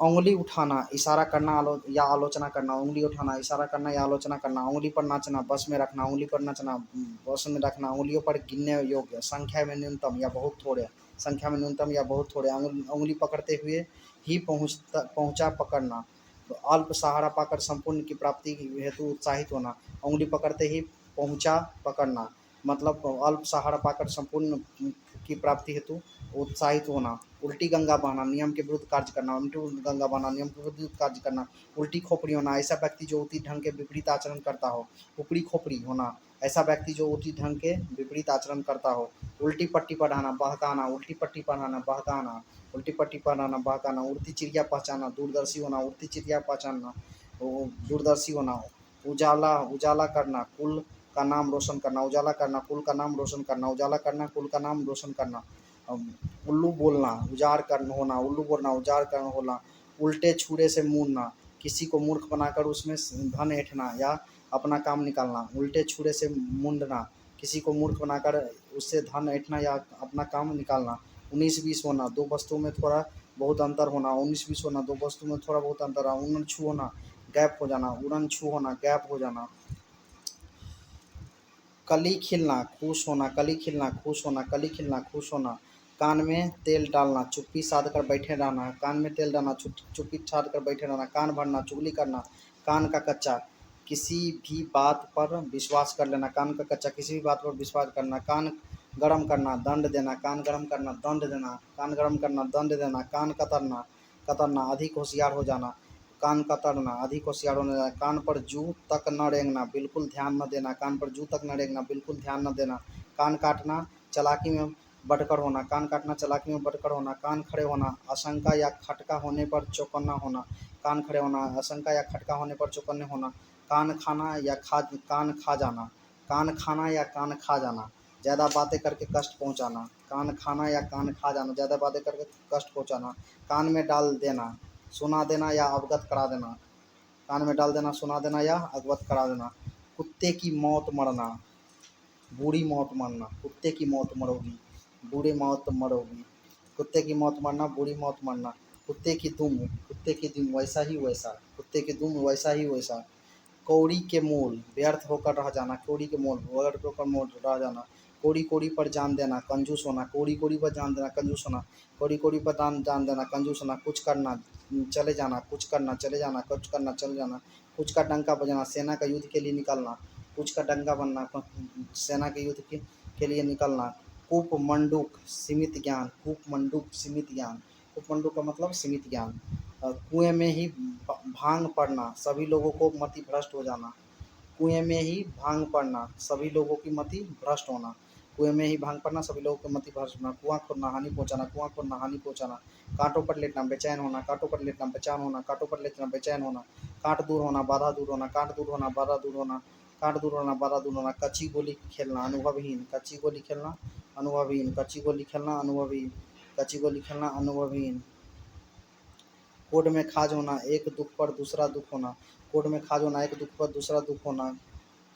उंगली उठाना, इशारा करना या आलोचना करना, उंगली उठाना, इशारा करना या आलोचना करना, उंगली पर नाचना, बस में रखना, उंगली पर नाचना, बस में रखना, उंगलियों पर गिनने योग्य, संख्या में न्यूनतम या बहुत थोड़े, संख्या में न्यूनतम या बहुत थोड़े, उंगली पकड़ते हुए ही पहुंचा पकड़ना, अल्प सहारा पाकर संपूर्ण की प्राप्ति हेतु उत्साहित होना, उंगली पकड़ते ही पहुंचा पकड़ना, मतलब अल्प सहारा पाकर संपूर्ण की प्राप्ति हेतु उत्साहित होना, उल्टी गंगा बहना, नियम के विरुद्ध कार्य करना, उल्टी गंगा बहना, नियम के विरुद्ध कार्य करना, उल्टी खोपड़ी होना, ऐसा व्यक्ति जो उचित ढंग के विपरीत आचरण करता हो, ऊपरी खोपड़ी होना, ऐसा व्यक्ति जो उचित ढंग के विपरीत आचरण करता हो, उल्टी पट्टी पढ़ाना, बहकाना, उल्टी पट्टी पढ़ाना, बहकाना, उल्टी पट्टी पढ़ाना, बहकाना, उड़ती चिड़िया पहचाना, दूरदर्शी होना, उड़ती चिड़िया पहचानना, दूरदर्शी होना, उजाला उजाला करना, कुल का नाम रोशन करना, उजाला करना, कुल का नाम रोशन करना, उजाला करना, कुल का नाम रोशन करना, उल्लू बोलना, उजाड़ कर होना, उल्लू बोलना, उजाड़ कर होना, उल्टे छुरे से मूंदना, किसी को मूर्ख बनाकर उसमें धन ऐंठना या अपना काम निकालना, उल्टे छुरे से मूंदना, किसी को मूर्ख बनाकर उससे धन ऐंठना या अपना काम निकालना, 19-20 होना, दो वस्तुओं में थोड़ा बहुत अंतर होना, 19-20 होना, दो वस्तुओं में थोड़ा बहुत अंतर, उड़न छू होना, गैप हो जाना, उड़न छू होना, गैप हो जाना, कली खिलना, खुश होना, कली खिलना, खुश होना, कली खिलना, खुश होना, कान में तेल डालना, चुप्पी साध कर बैठे रहना, कान में तेल डालना, चुप्पी साध कर बैठे रहना, कान भरना, चुगली करना, कान का कच्चा, किसी भी बात पर विश्वास कर लेना, कान का कच्चा, किसी भी बात पर विश्वास करना, कान गरम करना, दंड देना, कान गरम करना, दंड देना, कान गरम करना, दंड देना, कान कतरना, कतरना, अधिक होशियार हो जाना, कान कतरना, अधिक होशियार होने जाना, कान पर जू तक न रेंगना, बिल्कुल ध्यान न देना, कान पर जू तक न रेंगना, बिल्कुल ध्यान न देना, कान काटना, चालाकी में बढ़कर होना, कान काटना, चालाकी में बढ़कर होना, कान खड़े होना, आशंका या खटका होने पर चौकन्ना होना, कान खड़े होना, आशंका या खटका होने पर चौकन्ने होना, कान खाना या कान खा जाना, कान खाना या कान खा जाना, ज़्यादा बातें करके कष्ट पहुंचाना, कान खाना या कान खा जाना, ज़्यादा बातें करके कष्ट पहुंचाना, कान में डाल देना, सुना देना या अवगत करा देना, कान में डाल देना, सुना देना या अवगत करा देना, कुत्ते की मौत मरना, बूढ़ी मौत मरना, कुत्ते की मौत मरोगी, बूढ़ी मौत मरोगी, कुत्ते की मौत मरना, बूढ़ी मौत मरना, कुत्ते की दुम वैसा ही वैसा, कुत्ते की दुम वैसा ही वैसा, कौड़ी के मोल, व्यर्थ होकर रह जाना, कौड़ी के मोल, व्यर्थ होकर मोल रह जाना, कौड़ी कौड़ी पर जान देना, कंजूस होना, कौड़ी कौड़ी पर जान देना, कंजूस होना, कौड़ी कौड़ी पर जान देना, कंजूस होना, कुछ करना, चले जाना, कुछ करना, चले जाना, कुछ करना, चले जाना, कुछ का डंका बजाना, सेना का युद्ध के लिए निकलना, कुछ का डंका बनना, सेना के युद्ध के लिए निकलना, कूप मंडूक सीमित ज्ञान, कूप मंडूक सीमित ज्ञान, कूप मंडूक का मतलब सीमित ज्ञान, कुएं में ही भांग पड़ना, सभी लोगों को मति भ्रष्ट हो जाना। कुएं में ही भांग पड़ना, सभी लोगों की मति भ्रष्ट होना। कुएं में ही भांग पड़ना, सभी लोगों की मति भ्रष्ट होना। कुआं खोदना, हानि पहुंचाना, कुआं खोदना, हानि पहुंचाना। कांटों पर लेटना, बेचैन होना, कांटों पर लेटना, बेचैन होना, कांटों पर लेटना, बेचैन होना। कांट दूर होना, बाधा दूर होना, कांट दूर होना, बाधा दूर होना, कांट दूर होना, बाधा दूर होना। कच्ची गोली खेलना, अनुभवहीन, कच्ची गोली खेलना, अनुभवहीन, कच्ची गोली खेलना, अनुभवहीन, कच्ची गोली खेलना, अनुभवहीन। कोड में खाज होना, एक दुख पर दूसरा दुख होना। कोड में खाज होना, एक दुख पर दूसरा दुख होना।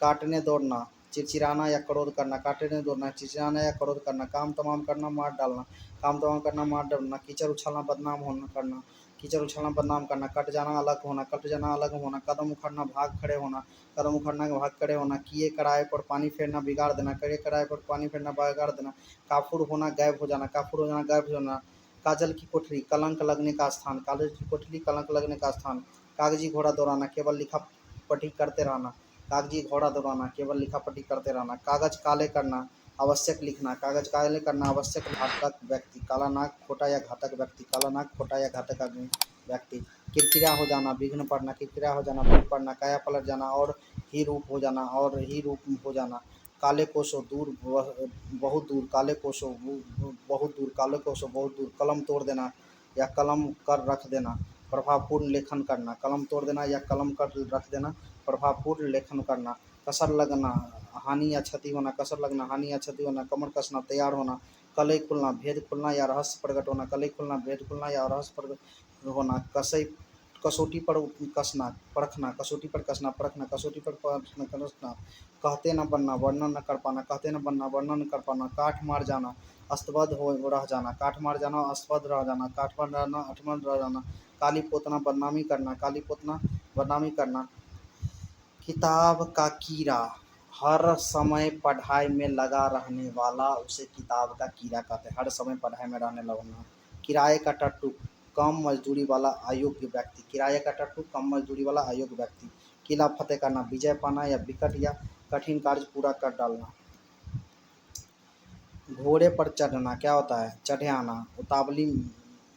काटने दौड़ना, चिड़चिड़ाना या क्रोध करना, काटने दौड़ना, चिड़चिड़ाना या क्रोध करना। काम तमाम करना, मार डालना, काम तमाम करना, मार डालना। कीचड़ उछालना, बदनाम होना करना, कीचड़ उछालना, बदनाम करना। कट जाना, अलग होना, कट जाना, अलग होना। कदम उखड़ना, भाग खड़े होना, कदम उखड़ना, भाग खड़े होना। किए कराए पर पानी फेरना, बिगाड़ देना, करे कराए पर पानी फेरना, बिगाड़ देना। काफुर होना, गायब हो जाना, काफुर हो जाना, गायब हो जाना। काजल की कोठरी, कलंक लगने का स्थान, काजल की कोठरी, कलंक लगने का स्थान। कागजी घोड़ा दौड़ाना, केवल लिखा पढ़ी करते रहना, कागजी घोड़ा दौड़ाना, केवल लिखा पढ़ी करते रहना। कागज काले करना, आवश्यक लिखना, कागज काले करना, आवश्यक। घातक व्यक्ति, काला नाग, खोटा या घातक व्यक्ति, काला नाग, खोटा या घातक व्यक्ति। किरकिरा हो जाना, विघ्न पड़ना, किरकिरा हो जाना, विघ्न पड़ना। काया पलट जाना और ही रूप हो जाना, और ही रूप हो जाना। काले कोसों दूर, बहुत दूर, काले कोसों बहुत दूर, काले कोसों बहुत दूर। कलम तोड़ देना या कलम कर रख देना, प्रभावपूर्ण लेखन करना, कलम तोड़ देना या कलम कर रख देना, प्रभावपूर्ण लेखन करना। कसर लगना, हानि या क्षति होना, कसर लगना, हानि या क्षति होना। कमर कसना, तैयार होना, कलई खुलना, भेद खुलना या रहस्य प्रकट होना, कलई खुलना, भेद खुलना या रहस्य प्रकट होना। कसई कसौटी पर कसना, परखना, कसौटी पर कसना, परखना, कसौटी पर कसना। कहते न बनना, वर्णन न कर पाना, कहते न बनना, वर्णन न कर पाना। काठ मार जाना, अस्तबद्ध हो रह जाना, काठ मार जाना, अस्तबद्ध रह जाना, काठ मार जाना, अठमन रह जाना। काली पोतना, बदनामी करना, काली पोतना, बदनामी करना। किताब का कीड़ा, हर समय पढ़ाई में लगा रहने वाला उसे किताब का कीड़ा कहते हैं। हर समय पढ़ाई में रहने लगना। किराए का टट्टू, कम मजदूरी वाला अयोग्य व्यक्ति, किराए का टट्टू, कम मजदूरी वाला अयोग्य व्यक्ति। किला फतेह करना, विजय पाना या विकट या कठिन कार्य पूरा कर डालना। घोड़े पर चढ़ना क्या होता है? चढ़े आना, उतावली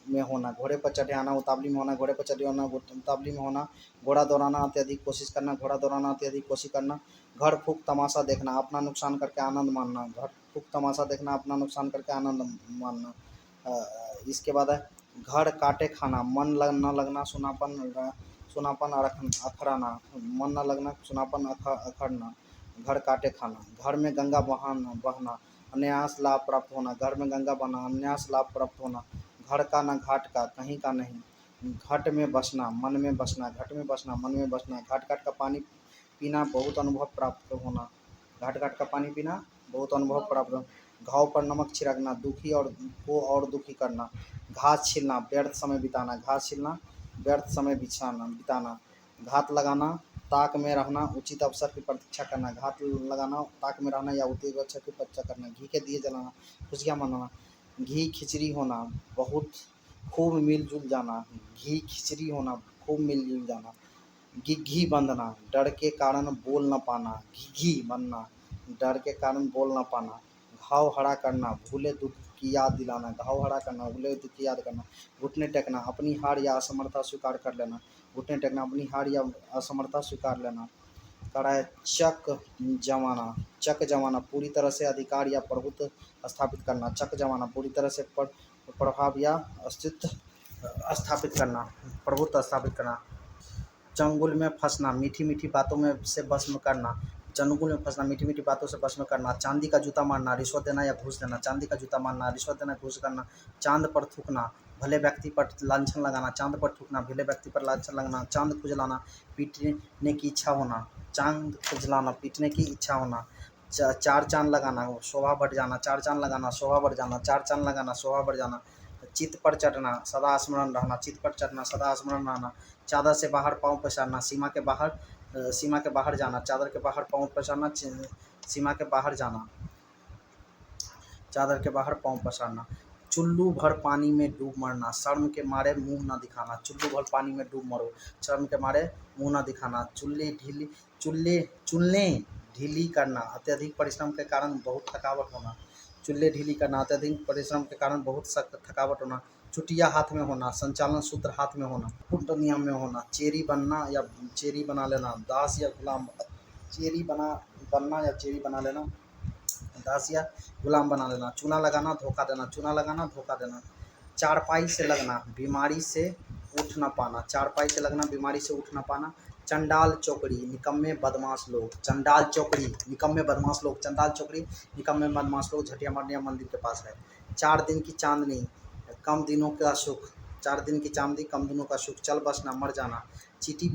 में होना। घोड़े पर चढ़े आना, उतावली में होना, घोड़े पर चढ़े आना, उतावली में होना। घोड़ा दौड़ाना, अत्यधिक कोशिश करना, घोड़ा दौड़ाना, अत्यधिक कोशिश करना। घर फूक तमाशा देखना, अपना नुकसान करके आनंद मानना, घर फूक तमाशा देखना, अपना नुकसान करके आनंद मानना। इसके बाद है घर काटे खाना, मन न लगना, सुनापन अखड़ना, मन न लगना, सुनापन अखड़ना। घर काटे खाना, घर में गंगा बहना, अन्यास लाभ प्राप्त होना, घर में गंगा बहना, अन्यास लाभ प्राप्त होना। घर का न घाट का, कहीं का नहीं। घट में बसना, मन में बसना, घट में बसना, मन में बसना। घाट घाट का पानी पीना, बहुत अनुभव प्राप्त होना, घाट घाट का पानी पीना, बहुत अनुभव प्राप्त होना। घाव पर नमक छिड़कना, दुखी और दुखी करना। घास छीलना, व्यर्थ समय बिताना, घास छीलना, व्यर्थ समय बिताना। घात लगाना, ताक में रहना, उचित अवसर की प्रतीक्षा करना। घात लगाना, ताक में रहना या उचित अवसर की प्रतीक्षा करना। घी के दिए जलाना, खुशियाँ मनाना। घी खिचड़ी होना, बहुत खूब मिलजुल जाना, घी खिचड़ी होना, खूब मिलजुल जाना। घिघी बंधना, डर के कारण बोल न पाना, घिघी बनना, डर के कारण बोल न पाना। घाव हरा करना, भूले दुख की याद दिलाना, घाव हरा करना, भूले दुख की याद करना। घुटने टेकना, अपनी हार या असमर्थता स्वीकार कर लेना, घुटने टेकना, अपनी हार या असमर्थता स्वीकार लेना। कराए चक जमाना, चक जमाना, पूरी तरह से अधिकार या प्रभुत्व स्थापित करना, चक जमाना, पूरी तरह से प्रभाव या अस्तित्व स्थापित करना, प्रभुत्व स्थापित करना। चंगुल में फंसना, मीठी मीठी बातों में से भस्म करना, चंगुल में फंसना, मीठी मीठी बातों से भस्म करना। चांदी का जूता मारना, रिश्वत देना या घूस देना, चांदी का जूता मारना, रिश्वत देना, घूस करना। चांद पर थूकना, भले व्यक्ति पर लांछन लगाना, चांद पर थूकना, भले व्यक्ति पर लांछन लगाना। चांद खुजलाना, पीटने की इच्छा होना, चांद खुजलाना, पीटने की इच्छा होना। चार चांद लगाना, शोभा बढ़ जाना, चार चांद लगाना, शोभा बढ़ जाना, चार चांद लगाना, शोभा बढ़ जाना। चित पर चढ़ना, सदा स्मरण रहना, चित पर चढ़ना, सदा स्मरण रहना। चादर से बाहर पाँव पसारना, सीमा के बाहर जाना, चादर के बाहर पाँव पसारना, सीमा के बाहर जाना, चादर के बाहर पाँव पसारना। चुल्लू भर पानी में डूब मरना, शर्म के मारे मुंह न दिखाना, चुल्लू भर पानी में डूब मरो, शर्म के मारे मुंह न दिखाना। चुल्ले ढीली करना, अत्यधिक परिश्रम के कारण बहुत थकावट होना, चुल्ले ढीली करना, अत्यधिक परिश्रम के कारण बहुत सख्त थकावट होना, चुटिया हाथ में होना, संचालन सूत्र हाथ में होना, पुट नियम में होना, चेरी बनना या चेरी बना लेना, दास या गुलाम, चेरी बनना या चेरी बना लेना, दास या गुलाम बना लेना, चूना लगाना धोखा देना, चूना लगाना धोखा देना, चारपाई से लगना, बीमारी से उठ ना पाना, चारपाई से लगना, बीमारी से उठ ना पाना, चंडाल चौकड़ी, निकम्मे बदमाश लोग, चंडाल चौकड़ी, निकम्मे बदमाश लोग, चंडाल चौकड़ी, निकम्मे बदमाश लोग, झटिया मारनिया मंदिर के पास है। 4 दिन की चांदनी, कम दिनों का सुख, 4 दिन की चांदनी, कम दिनों का सुख, चल बसना, मर जाना, चीटी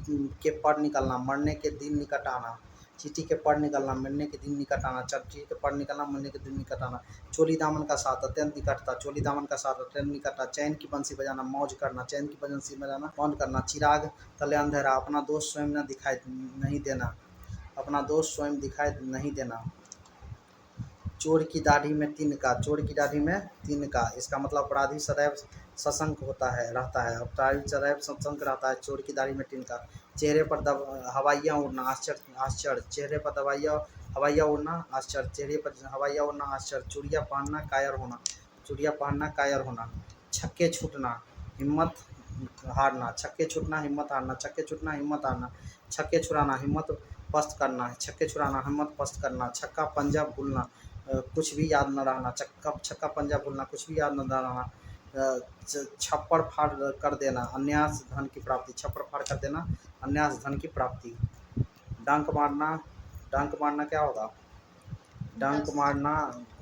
के पढ़ निकलना, मरने के दिन निकट आना, चीटी के पढ़ निकलना, मरने के दिन निकट आना, चीटी के पढ़ निकलना, मरने के दिन निकट आना, चोली दामन का साथ, अत्यंत निकटता, चोली दामन का साथ, अत्यंत निकटता, चैन की बंसी बजाना, मौज करना, चैन की बंसी बजाना, मौज करना, चिराग तले अंधेरा, अपना दोष स्वयं न दिखाई नहीं देना, अपना दोष स्वयं दिखाई नहीं देना, चोर की दाढ़ी में तिनका, चोर की दाढ़ी में तिनका, इसका मतलब अपराधी सदैव सशंक होता है, रहता है, अपराधी सदैव सशंक रहता है, चोर की दाढ़ी में तिनका, चेहरे पर हवाइयाँ उड़ना, आश्चर्य आश्चर्य, चेहरे पर हवाइयाँ उड़ना, आश्चर्य, चेहरे पर हवाइयाँ उड़ना, आश्चर्य, चूड़ियाँ पहनना, कायर होना, चूड़ियाँ पहनना, कायर होना, छक्के छूटना, हिम्मत हारना, छक्के छूटना, हिम्मत हारना, छक्के छूटना, हिम्मत हारना, छक्के छुड़ाना, हिम्मत पस्त करना, छक्के छुड़ाना, हिम्मत पस्त करना, छक्का पंजा भूलना, कुछ भी याद न रहना, छक्का पंजा भूलना, कुछ भी याद न रहना, छप्पड़ फाड़ कर देना, अन्यास धन की प्राप्ति, छप्पड़ फाड़ कर देना, अन्यास धन की प्राप्ति, डंक मारना, डंक मारना क्या होगा, डंक मारना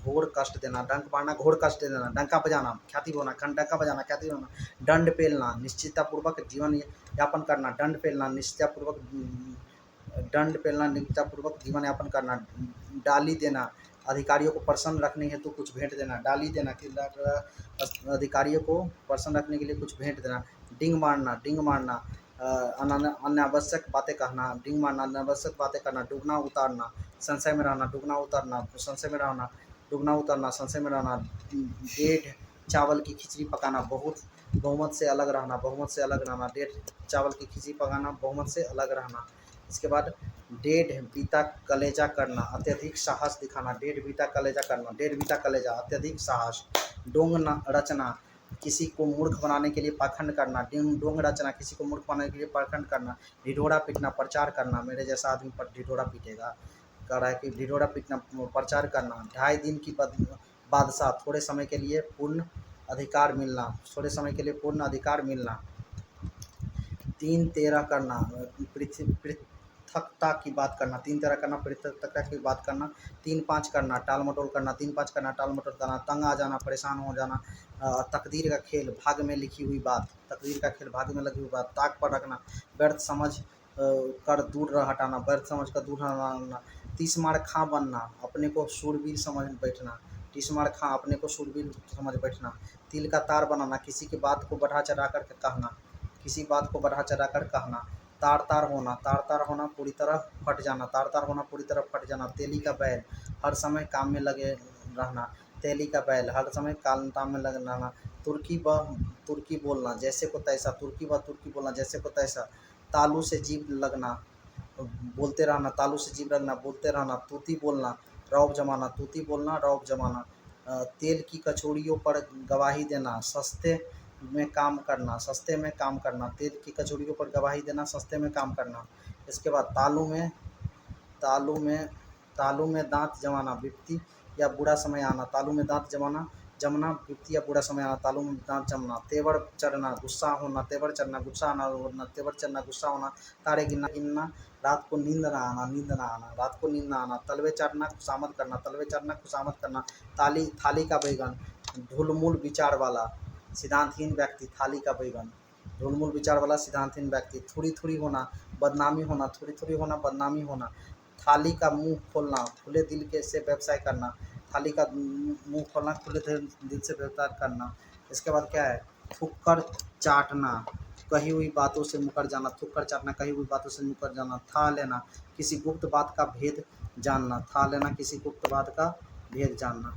घोर कष्ट देना, डंक मारना घोर कष्ट देना, डंका बजाना ख्याति होना, डंका बजाना ख्याति होना, दंड पेलना निश्चिततापूर्वक जीवन यापन करना, दंड पेलना निश्चिततापूर्वक, दंड पेलना निश्चिततापूर्वक जीवन यापन करना, डाली देना अधिकारियों को प्रसन्न रखने हेतु कुछ भेंट देना, डाली देना कि अधिकारियों को प्रसन्न रखने के लिए कुछ भेंट देना, डिंग मारना अनावश्यक बातें कहना, डिंग मारना अनावश्यक बातें करना, डूबना उतारना, संशय में रहना, डूबना उतरना, संशय में रहना, डूबना उतरना, संशय में रहना, डेढ़ चावल की खिचड़ी पकाना, बहुमत से अलग रहना, बहुमत से अलग रहना, डेढ़ चावल की खिचड़ी पकाना, बहुमत से अलग रहना। इसके बाद डेढ़ बीता कलेजा करना, अत्यधिक साहस दिखाना, डेढ़ बीता कलेजा करना, डेढ़ बीता कलेजा, अत्यधिक साहस, डोंग रचना, किसी को मूर्ख बनाने के लिए पाखंड करना, डोंग रचना, किसी को मूर्ख बनाने के लिए पाखंड करना, ढिढोरा पीटना, प्रचार करना, मेरे जैसा आदमी पर ढिढोरा पीटेगा, कह रहा है कि ढिढोरा पीटना, प्रचार करना, 2.5 दिन की बादशाह, थोड़े समय के लिए पूर्ण अधिकार मिलना, थोड़े समय के लिए पूर्ण अधिकार मिलना, 3 तेरह करना, पृथकता की बात करना, 3 तेरह करना, पृथकता की बात करना, 3-5 करना, टाल मटोल करना, 3-5 करना, टाल मटोल करना, तंग आ जाना, परेशान हो जाना, तकदीर का खेल, भाग्य में लिखी हुई बात, तकदीर का खेल, भाग्य में लगी हुई बात, ताक पर रखना, व्यर्थ समझ कर दूर हटाना, व्यर्थ समझ कर दूर हटाना, 30 मार खां बनना, अपने को शूरवीर समझ बैठना, 30 मार खां, अपने को शूरवीर समझ बैठना, तिल का तार बनाना, किसी की बात को बढ़ा चढ़ा कर कहना, किसी बात को बढ़ा चढ़ा कर कहना, तार तार होना पूरी तरह फट जाना, तार तार होना पूरी तरह फट जाना, तेली का बैल, हर समय काम में लगे रहना, तेली का बैल, हर समय काम में लगे रहना, तुर्की बोलना, जैसे को तैसा, तुर्की बोलना, जैसे को तैसा, तालू से जीभ लगना, बोलते रहना, तालू से जीभ लगना, बोलते रहना, तूती बोलना, रौब जमाना, तूती बोलना, रौब जमाना, तेल की कचौड़ियों पर गवाही देना, सस्ते में काम करना, सस्ते में काम करना, तेल की कचौड़ियों पर गवाही देना, सस्ते में काम करना। इसके बाद तालू में दांत जमाना, विपत्ति या बुरा समय आना, तालू में दांत जमना, विपत्ति या बुरा समय आना, तालू में दांत जमना, तेवर चढ़ना, गुस्सा होना, तेवर चढ़ना, गुस्सा आना, तेवर चढ़ना, गुस्सा होना, तारे गिनना, रात को नींद ना आना, रात को नींद ना आना, तलवे चढ़ना, खुशामद करना, तलवे चढ़ना, खुशामद करना, थाली का बैगन, ढुलमुल विचार वाला सिद्धांतहीन व्यक्ति, थाली का बैगन, ढुलमुल विचार वाला सिद्धांतहीन व्यक्ति, थोड़ी होना, बदनामी होना, थोड़ी होना, बदनामी होना, थाली का मुंह खोलना, खुले दिल के से व्यवसाय करना, थाली का मुंह खोलना, खुले दिल से व्यवसाय करना। इसके बाद क्या है, थुक्कर चाटना, कही हुई बातों से मुकर जाना, थुक्कर चाटना, कही हुई बातों से मुकर जाना, था लेना, किसी गुप्त बात का भेद जानना, था लेना, किसी गुप्त बात का भेद जानना,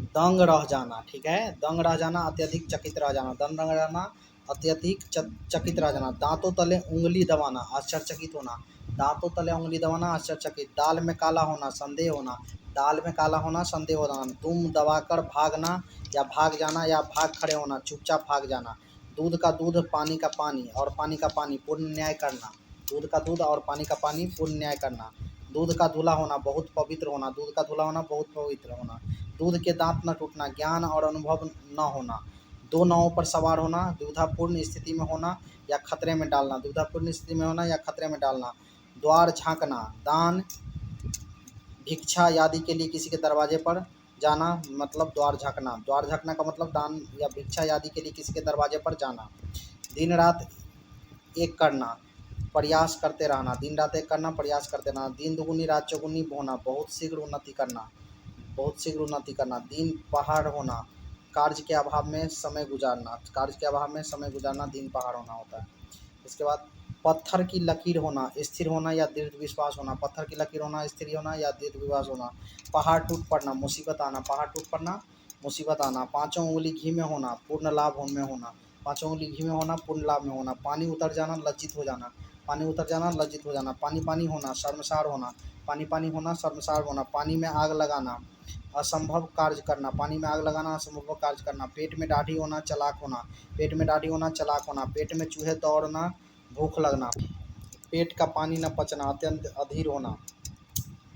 दंग रह जाना, ठीक है, दंग रह जाना, अत्यधिक चकित रह जाना, दंग रह जाना, अत्यधिक चकित रह जाना, दांतों तले उंगली दबाना, आश्चर्यचकित होना, दांतों तले उंगली दबाना, आश्चर्यचकित, दाल में काला होना, संदेह होना, दाल में काला होना, संदेह होना, दुम दबाकर भागना या भाग जाना या भाग खड़े होना, चुपचाप भाग जाना। दूध का दूध, पानी का पानी और पानी का पानी, पूर्ण न्याय करना। दूध का दूध और पानी का पानी, पूर्ण न्याय करना। दूध का धुला होना, बहुत पवित्र होना। दूध का धुला होना, बहुत पवित्र होना। दूध के दांत न टूटना, ज्ञान और अनुभव न होना। दो नावों पर सवार होना, दुविधापूर्ण स्थिति में होना या खतरे में डालना। दुविधापूर्ण स्थिति में होना या खतरे में डालना। द्वार झांकना, दान, भिक्षा आदि के लिए किसी के दरवाजे पर जाना, मतलब द्वार झांकना। द्वार झांकना का मतलब दान या भिक्षा आदि के लिए किसी के दरवाजे पर जाना। दिन रात एक करना, प्रयास करते रहना। दिन रात एक करना, प्रयास करते रहना। दिन दुगुनी रात चौगुनी होना, बहुत शीघ्र उन्नति करना, बहुत शीघ्र उन्नति करना। दिन पहाड़ होना, कार्य के अभाव में समय गुजारना। कार्य के अभाव में समय गुजारना दिन पहाड़ होना होता है। इसके बाद पत्थर की लकीर होना, स्थिर होना या दृढ़ विश्वास होना। पत्थर की लकीर होना, स्थिर होना या दृढ़ विश्वास होना। पहाड़ टूट पड़ना, मुसीबत आना। पहाड़ टूट पड़ना, मुसीबत आना। पाँचों उंगली घी में होना, पूर्ण लाभ में होना। पाँचों उंगली घी में होना, पूर्ण लाभ में होना। पानी उतर जाना, लज्जित हो जाना। पानी उतर जाना, लज्जित हो जाना। पानी पानी होना, शर्मसार होना। पानी पानी होना, शर्मसार होना। पानी में आग लगाना, असंभव कार्य करना। पानी में आग लगाना, असंभव कार्य करना। पेट में दाढ़ी होना, चालाक होना। पेट में दाढ़ी होना, चालाक होना। पेट में चूहे दौड़ना, भूख लगना। पेट का पानी न पचना, अत्यंत अधीर होना।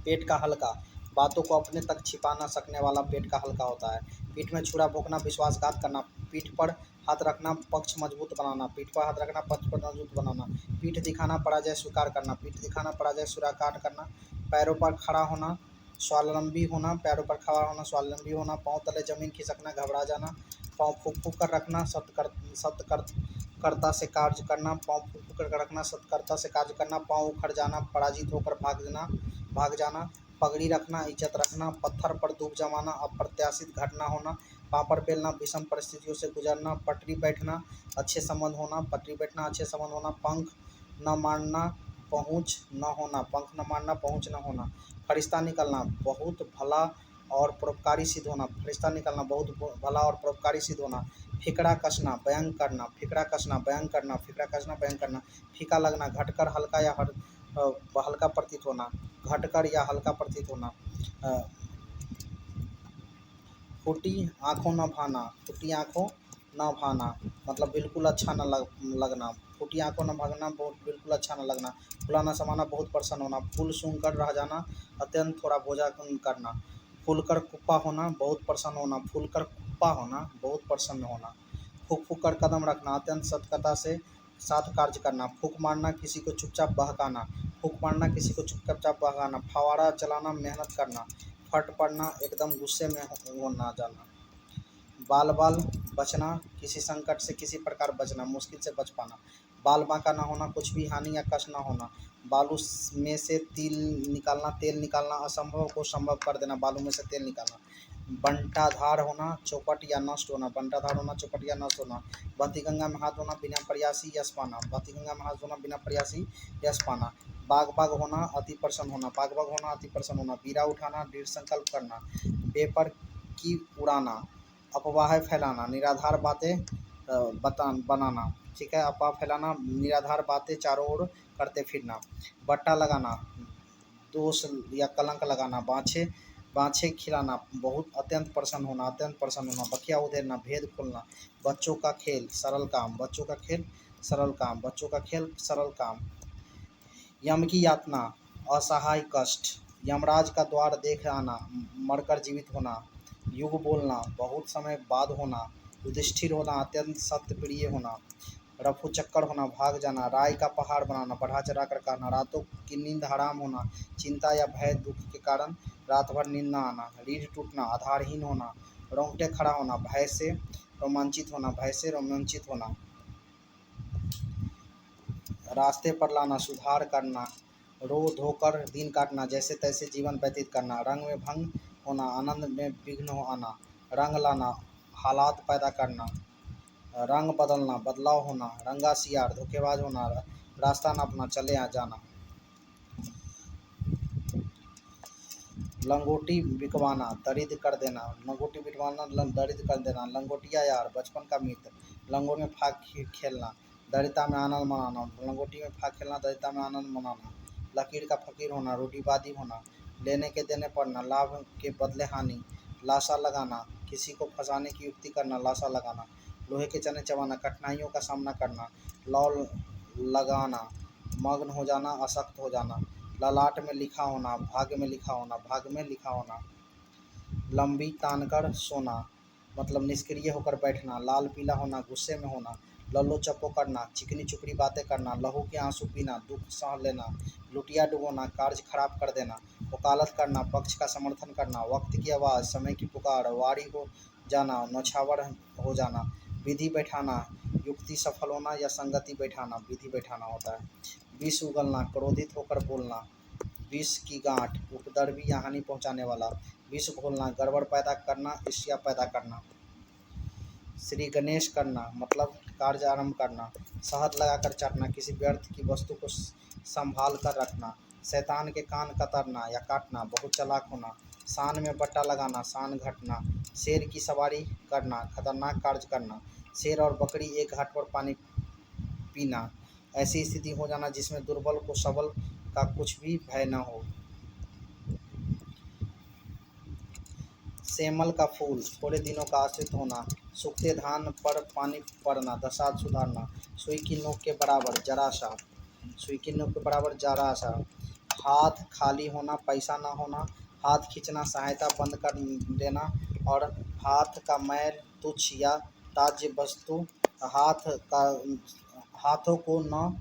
पेट का हल्का, बातों को अपने तक छिपा न सकने वाला पेट का हल्का होता है। पीठ में छुरा भोंकना, विश्वासघात करना। पीठ पर हाथ रखना, पक्ष मजबूत बनाना। पीठ पर हाथ रखना, पक्ष पर मजबूत बनाना। पीठ दिखाना, पराजय स्वीकार करना। पीठ दिखाना, पराजय स्वीकार करना। पैरों पर खड़ा होना, स्वावलंबी होना। पैरों पर खड़ा होना, स्वावलंबी होना। पाँव तले जमीन खिसकना, घबरा जाना। पाँव फूक फूक कर रखना, सतर्कता से कार्य करना। पाँव फूक फूक कर रखना, सतर्कता से कार्य करना। पाँव उखड़ जाना, पराजित होकर भाग जाना। पगड़ी रखना, इज्जत रखना। पत्थर पर धूप जमाना, अप्रत्याशित घटना होना। पापड़ बेलना, विषम परिस्थितियों से गुजरना। पटरी बैठना, अच्छे संबंध होना। पटरी बैठना, अच्छे संबंध होना। पंख न मारना, पहुँच न होना। पंख न मारना, पहुँच न होना। फरिश्ता निकलना, बहुत भला और परोपकारी सिद्ध होना। फरिश्ता निकलना, बहुत भला और परोपकारी सिद्ध होना। फिकड़ा कसना, व्यंग करना। फिकड़ा कसना, व्यंग करना। फिकड़ा कसना, व्यंग करना। फीका लगना, घटकर हल्का या हल्का प्रतीत होना। घटकर या हल्का प्रतीत होना। फूटी आँखों न भाना। फूटी आँखों न भाना मतलब बिल्कुल अच्छा न लगना। फूटी आँखों न भागना, बहुत बिल्कुल अच्छा न लगना। फूला न समाना, बहुत प्रसन्न होना। फूल सूंघ कर रह जाना, अत्यंत थोड़ा भोजन करना। फूल कर कुप्पा होना, बहुत प्रसन्न होना। फूल कर कुप्पा होना, बहुत प्रसन्न होना। फूक फूक कर कदम रखना, अत्यंत सतर्कता से साथ कार्य करना। फूक मारना, किसी को चुपचाप बहकाना। फूक मारना, किसी को चुपचाप बहकाना। फवाड़ा चलाना, मेहनत करना। फट पड़ना, एकदम गुस्से में होना जाना। बाल बाल बचना, किसी संकट से किसी प्रकार बचना, मुश्किल से बच पाना। बाल बांका ना होना, कुछ भी हानि या कष्ट ना होना। बालू में से तेल निकालना, असंभव को संभव कर देना। बालू में से तेल निकालना। बंटाधार होना, चौपट या नष्ट होना। बंटाधार होना, चौपट या नष्ट होना। बहती गंगा में हाथ धोना, बिना प्रयासी यश पाना। बहती गंगा में हाथ धोना, बिना प्रयासी यश पाना। बाग बाग होना, अति प्रसन्न होना। बाग बाग होना, अति प्रसन्न होना। बीरा उठाना, दृढ़ संकल्प करना। पेपर की उड़ाना, अफवाह फैलाना। निराधार बातें बनाना, ठीक है। अफवाह फैलाना, निराधार बातें चारों ओर करते फिरना। बट्टा लगाना, दोष या कलंक लगाना। बाछे खिलाना, बहुत अत्यंत प्रसन्न होना, अत्यंत प्रसन्न होना। बखिया उधेरना, भेद खोलना। बच्चों का खेल, सरल काम। बच्चों का खेल, सरल काम। बच्चों का खेल, सरल काम। यम की यातना, असहाय कष्ट। यमराज का द्वार देख आना, मरकर जीवित होना। युग बोलना, बहुत समय बाद होना। युधिष्ठिर होना, अत्यंत सत्य प्रिय होना। रफू चक्कर होना, भाग जाना। राय का पहाड़ बनाना, बढ़ा चढ़ा कर कहना। रातों की नींद हराम होना, चिंता या भय दुख के कारण रात भर नींद न आना। रीढ़ टूटना, आधारहीन होना। रोंगटे खड़ा होना, भय से रोमांचित होना। भय से रोमांचित होना। रास्ते पर लाना, सुधार करना। रो धोकर दिन काटना, जैसे तैसे जीवन व्यतीत करना। रंग में भंग होना, आनंद में विघ्न आना। रंग लाना, हालात पैदा करना। रंग बदलना, बदलाव होना। रंगा सियार, धोखेबाज होना। रास्ता नापना, चले जाना। लंगोटी बिकवाना, दरिद्र कर देना। लंगोटी बिकवाना, दरिद्र कर देना। लंगोटिया यार, बचपन का मित्र। लंगोट में फाग खेलना, दरिद्रता में आनंद मनाना। लंगोटी में फाग खेलना, दरिद्रता में आनंद मनाना। लकीर का फकीर होना, रूढ़िवादी होना। लेने के देने पड़ना, लाभ के बदले हानि, लाशा लगाना, किसी को फंसाने की युक्ति करना, लाशा लगाना, लोहे के चने चबाना, कठिनाइयों का सामना करना, लौ लगाना, मग्न हो जाना, अशक्त हो जाना, ललाट में लिखा होना, भाग्य में लिखा होना, भाग में लिखा होना, लंबी तानकर सोना मतलब निष्क्रिय होकर बैठना, लाल पीला होना, गुस्से में होना, लल्लो चप्पो करना, चिकनी चुपड़ी बातें करना, लहू के आंसू पीना, दुख सह लेना, लुटिया डुबोना, कार्य खराब कर देना, वकालत करना, पक्ष का समर्थन करना, वक्त की आवाज़, समय की पुकार, वारी हो जाना, नौछावर हो जाना, विधि बैठाना, युक्ति सफल होना या संगति बैठाना, विधि बैठाना होता है, विष उगलना, क्रोधित होकर बोलना, विष की गांठ, उपद्रवी या हानि पहुंचाने वाला, विष घोलना, गड़बड़ पैदा करना, ईर्ष्या पैदा करना, श्री गणेश करना मतलब कार्य आरंभ करना, शहद लगाकर चाटना, किसी व्यर्थ की वस्तु को संभाल कर रखना, शैतान के कान कतरना या काटना, बहुत चालाक होना, शान में बट्टा लगाना, शान घटना, शेर की सवारी करना, खतरनाक कार्य करना, शेर और बकरी एक घाट पर पानी पीना, ऐसी स्थिति हो जाना जिसमें दुर्बल को सबल का कुछ भी भय न हो। सेमल का फूल, थोड़े दिनों का आश्रित होना, सूखते धान पर पानी पड़ना, दशा सुधारना, सुई की नोक के बराबर जरा सा, सुई की नोक के बराबर जरा सा, हाथ खाली होना, पैसा ना होना, हाथ खींचना, सहायता बंद कर देना और हाथ का मैल तुच्छ या ताज्य वस्तु, हाथ का हाथों को न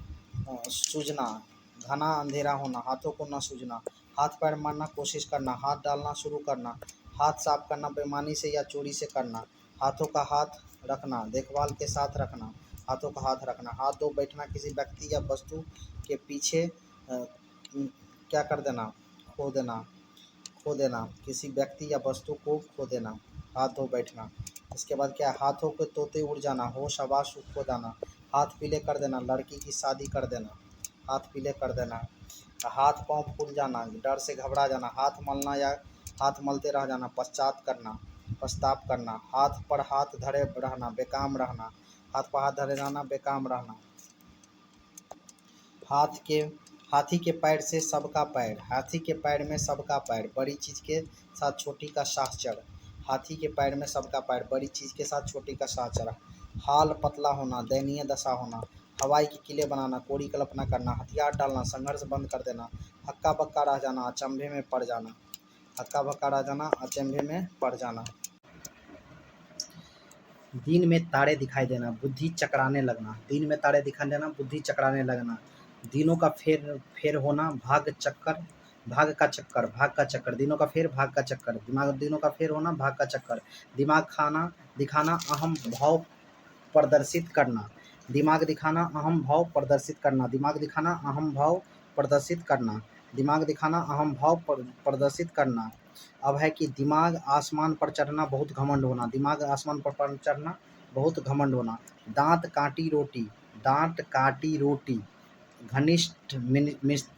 सूझना, घना अंधेरा होना, हाथों को न सूझना, हाथ पैर मारना, कोशिश करना, हाथ डालना शुरू करना, हाथ साफ करना, बेईमानी से या चोरी से करना, हाथों का हाथ रखना, देखभाल के साथ रखना, हाथों का हाथ रखना, हाथ धो बैठना, किसी व्यक्ति या वस्तु के पीछे क्या कर देना, खो देना, खो देना, किसी व्यक्ति या वस्तु को खो देना, हाथ धो बैठना। इसके बाद क्या है, हाथों के तोते उड़ जाना, होश आवास खो जाना, हाथ पीले कर देना, लड़की की शादी कर देना, हाथ पीले कर देना, हाथ पांव फूल जाना, डर से घबरा जाना, हाथ मलना या हाथ मलते रह जाना, पश्चात करना, पछताप करना, हाथ पर हाथ धरे रहना, बेकाम रहना, हाथ पर हाथ धरे रहना, बेकाम रहना, हाथी के पैर से सबका पैर, हाथी के पैर में सबका पैर, बड़ी चीज के साथ छोटी का साहचर, हाथी के पैर में सबका पैर, बड़ी चीज के साथ छोटी का साहचर, हाल पतला होना, दयनीय दशा होना, हवाई के किले बनाना, कोरी कल्पना करना, हथियार डालना, संघर्ष बंद कर देना, हक्का बक्का रह जाना, अचंभे में पड़ जाना, हक्का बक्का रह जाना, अचंभे में पड़ जाना। दिन में तारे दिखाई देना, बुद्धि चकराने लगना, दिन में तारे दिखाई देना, बुद्धि चकराने लगना, दिनों का फेर होना, भाग का चक्कर, दिनों का फेर, भाग का चक्कर, दिनों का फेर होना, भाग का चक्कर, दिमाग दिखाना, अहम भाव प्रदर्शित करना, दिमाग दिखाना, अहम भाव प्रदर्शित करना, दिमाग दिखाना, अहम भाव प्रदर्शित करना, दिमाग दिखाना, अहम भाव प्रदर्शित करना। अब है कि दिमाग आसमान पर चढ़ना, बहुत घमंड होना, दिमाग आसमान पर चढ़ना, बहुत घमंड होना, दांत काटी रोटी, घनिष्ठ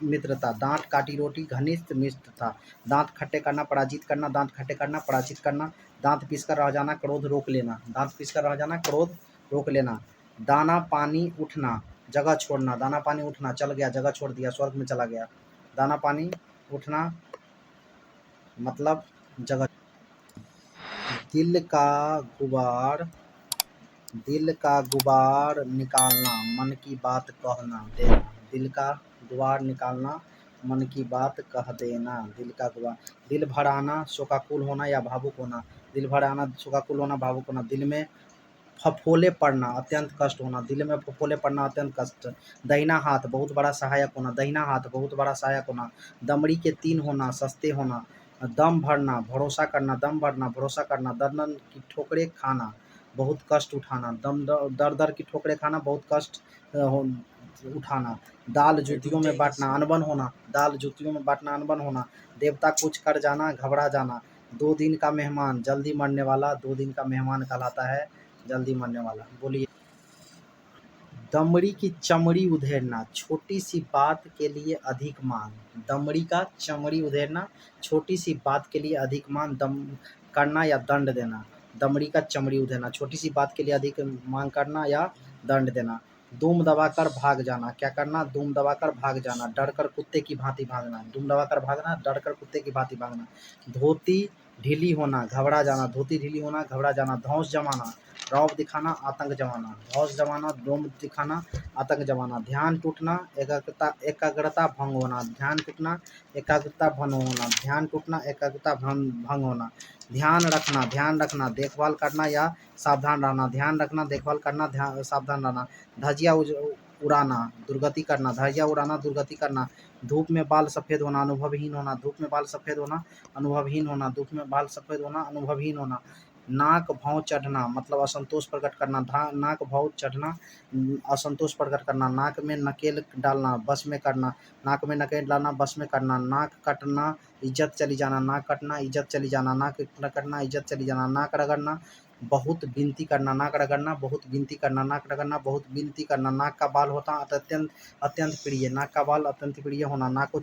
मित्रता, दांत काटी रोटी, घनिष्ठ मित्रता, दांत खट्टे करना, पराजित करना, दांत खट्टे करना, पराजित करना, दांत पीसकर रह जाना, क्रोध रोक लेना, दांत पीसकर रह जाना, क्रोध रोक लेना, दाना पानी उठना, जगह छोड़ना, दाना पानी उठना, चल गया, जगह छोड़ दिया, स्वर्ग में चला गया, दाना पानी उठना मतलब जगह। दिल का गुबार निकालना, मन की बात कहना देना, दिल का गुबार निकालना, मन की बात कह देना, दिल का गुबार, दिल भर आना, शोकाकुल होना या भावुक होना, दिल भर आना, शोकाकुल होना, भावुक होना, दिल में फफोले पड़ना, अत्यंत कष्ट होना, दिल में फफोले पड़ना, अत्यंत कष्ट, दहिना हाथ बहुत बड़ा सहायक होना, दहिना हाथ बहुत बड़ा सहायक होना, दमड़ी के तीन होना, सस्ते होना, दम भरना, भरोसा करना, दम भरना, भरोसा करना, दर्दन की ठोकरें खाना, बहुत कष्ट उठाना, दर दर की ठोकरें खाना, बहुत कष्ट उठाना, दाल जूतियों में बांटना, अनबन होना, दाल जूतियों में बांटना, अनबन होना, देवता कुछ कर जाना, घबरा जाना, 2 दिन का मेहमान, जल्दी मरने वाला, 2 दिन का मेहमान कहलाता है जल्दी मरने वाला। बोलिए। दमड़ी की चमड़ी उधेड़ना, छोटी सी बात के लिए अधिक मांग, दमड़ी का चमड़ी उधेड़ना, छोटी सी बात के लिए अधिक मांग, दम करना या दंड देना, दमड़ी का चमड़ी उधेड़ना, छोटी सी बात के लिए अधिक मांग करना या दंड देना, दुम दबाकर भाग जाना, क्या करना? दुम दबाकर भाग जाना, डरकर कुत्ते की भांति भागना, दुम दबाकर भागना, डरकर कुत्ते की भांति भागना। धोती ढीली होना, घबरा जाना, धोती ढीली होना, घबरा जाना। धौंस जमाना, रौब दिखाना, आतंक जमाना, धौंस जमाना, रोम दिखाना, आतंक जमाना। ध्यान टूटना, एकाग्रता भंग होना, ध्यान टूटना, एकाग्रता भंग होना, ध्यान टूटना, एकाग्रता भंग होना। ध्यान रखना, देखभाल करना या सावधान रहना, ध्यान रखना, देखभाल करना, सावधान रहना। धजिया उड़ाना, दुर्गति करना, धजिया उड़ाना, दुर्गति करना। धूप में बाल सफ़ेद होना, अनुभवहीन होना, धूप में बाल सफ़ेद होना, अनुभवहीन होना, धूप में बाल सफ़ेद होना, अनुभवहीन होना। नाक भौं चढ़ना मतलब असंतोष प्रकट करना, नाक भौं चढ़ना, असंतोष प्रकट करना। नाक में नकेल डालना, बस में करना, नाक में नकेल डालना, बस में करना। नाक कटना, इज्जत चली जाना, नाक कटना, इज्जत चली जाना, नाक कटना, इज्जत चली जाना। नाक रगड़ना, बहुत विनती करना, नाक रगड़ना, बहुत विनती करना, नाक रगड़ना, बहुत विनती करना। नाक का बाल होता अत्यंत अत्यंत प्रिय, नाक का बाल अत्यंत प्रिय होना। नाक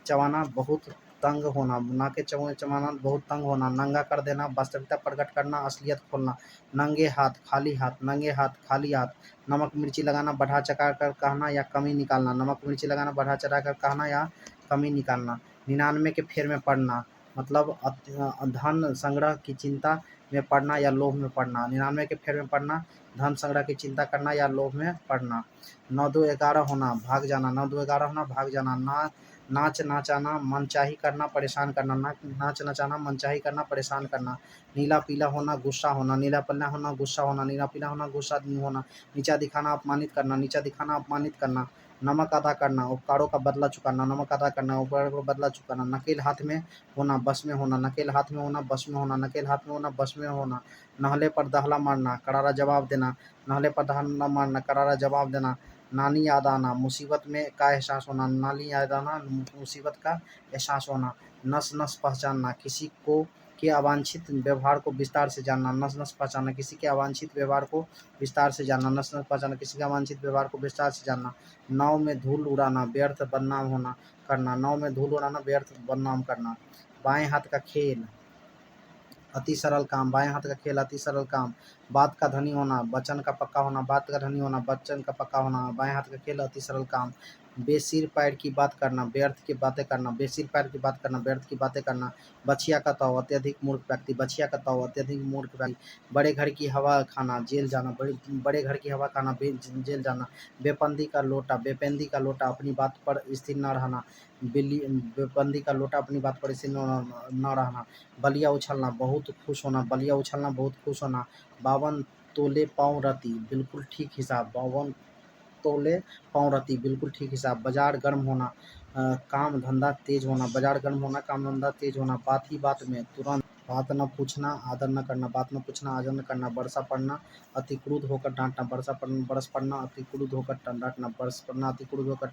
चबाना, बहुत तंग होना, नाके चबाना, बहुत तंग होना। नंगा कर देना, वास्तविकता प्रकट करना, असलियत खोलना। नंगे हाथ, खाली हाथ, नंगे हाथ, खाली हाथ। नमक मिर्ची लगाना, बढ़ा चढ़ा कर कहना या कमी निकालना, नमक मिर्ची लगाना, बढ़ा चढ़ा कर कहना या कमी निकालना। 99 के फेर में पड़ना मतलब धन संग्रह की चिंता में पड़ना या लोभ में पड़ना। 99 के फेर में पड़ना, धन संग्रह की चिंता करना या लोभ में पड़ना। 9-2-11 होना, भाग जाना, 9-2-11 होना, भाग जाना। नाच नचाना, मनचाही करना, परेशान करना, नाच नचाना, मनचाही करना, परेशान करना। नीला पीला होना, गुस्सा होना, नीला पीला होना, गुस्सा होना, नीला पीला होना, गुस्सा होना। नीचा दिखाना, अपमानित करना, नीचा दिखाना, अपमानित करना। नमक अदा करना, उपकारों का बदला चुकाना, नमक अदा करना, उपकारों का बदला चुकाना। नकेल हाथ में होना, बस में होना, नकेल हाथ में होना, बस में होना, नकेल हाथ में होना, बस में होना। नहले पर दहला मारना, करारा जवाब देना, नहले पर दहला मारना, करारा जवाब देना। नानी याद आना, मुसीबत में का एहसास होना, नानी याद आना, मुसीबत का एहसास होना। नस नस पहचानना, किसी को के अवांछित व्यवहार को विस्तार से जानना, नस नस पहचानना, किसी के अवांछित व्यवहार को विस्तार से जानना, नस नस पहचानना, किसी के अवांछित व्यवहार को विस्तार से जानना। नाव में धूल उड़ाना, व्यर्थ बदनाम होना करना, नाव में धूल उड़ाना, व्यर्थ बदनाम करना। बाएं हाथ का खेल, अति सरल काम, बाएं हाथ का खेल, अति सरल काम। बात का धनी होना, वचन का पक्का होना, बात का धनी होना, वचन का पक्का होना। बाएं हाथ का खेल, अति सरल काम। बेसिर पैर की बात करना, व्यर्थ की बातें करना, बेसिर पैर की बात करना, व्यर्थ की बातें करना। बछिया का ताव, अत्यधिक मूर्ख व्यक्ति, बछिया का ताव, अत्यधिक मूर्ख व्यक्ति। बड़े घर की हवा खाना, जेल जाना, बड़े घर की हवा खाना, जेल जाना। बेपंदी का लोटा, बेपेंदी का लोटा, अपनी बात पर स्थिर न रहना, बेपंदी का लोटा, अपनी बात पर स्थिर न रहना। बलिया उछलना, बहुत खुश होना, बलिया उछलना, बहुत खुश होना। 52 तोले पाँव रति, बिल्कुल ठीक हिसाब, 52 तोले पाँव रति, बिल्कुल ठीक हिसाब। बाजार गर्म होना, काम धंधा तेज होना, बाजार गर्म होना, काम धंधा तेज होना। बात ही बात में तुरंत, बात न पूछना, आदर न करना, बात न पूछना, आदर न करना। वर्षा पड़ना, अति क्रुद्ध होकर डांटना, बरस पड़ना, अति क्रुद्ध होकर डांटना, बरस पड़ना, अति क्रुद्ध होकर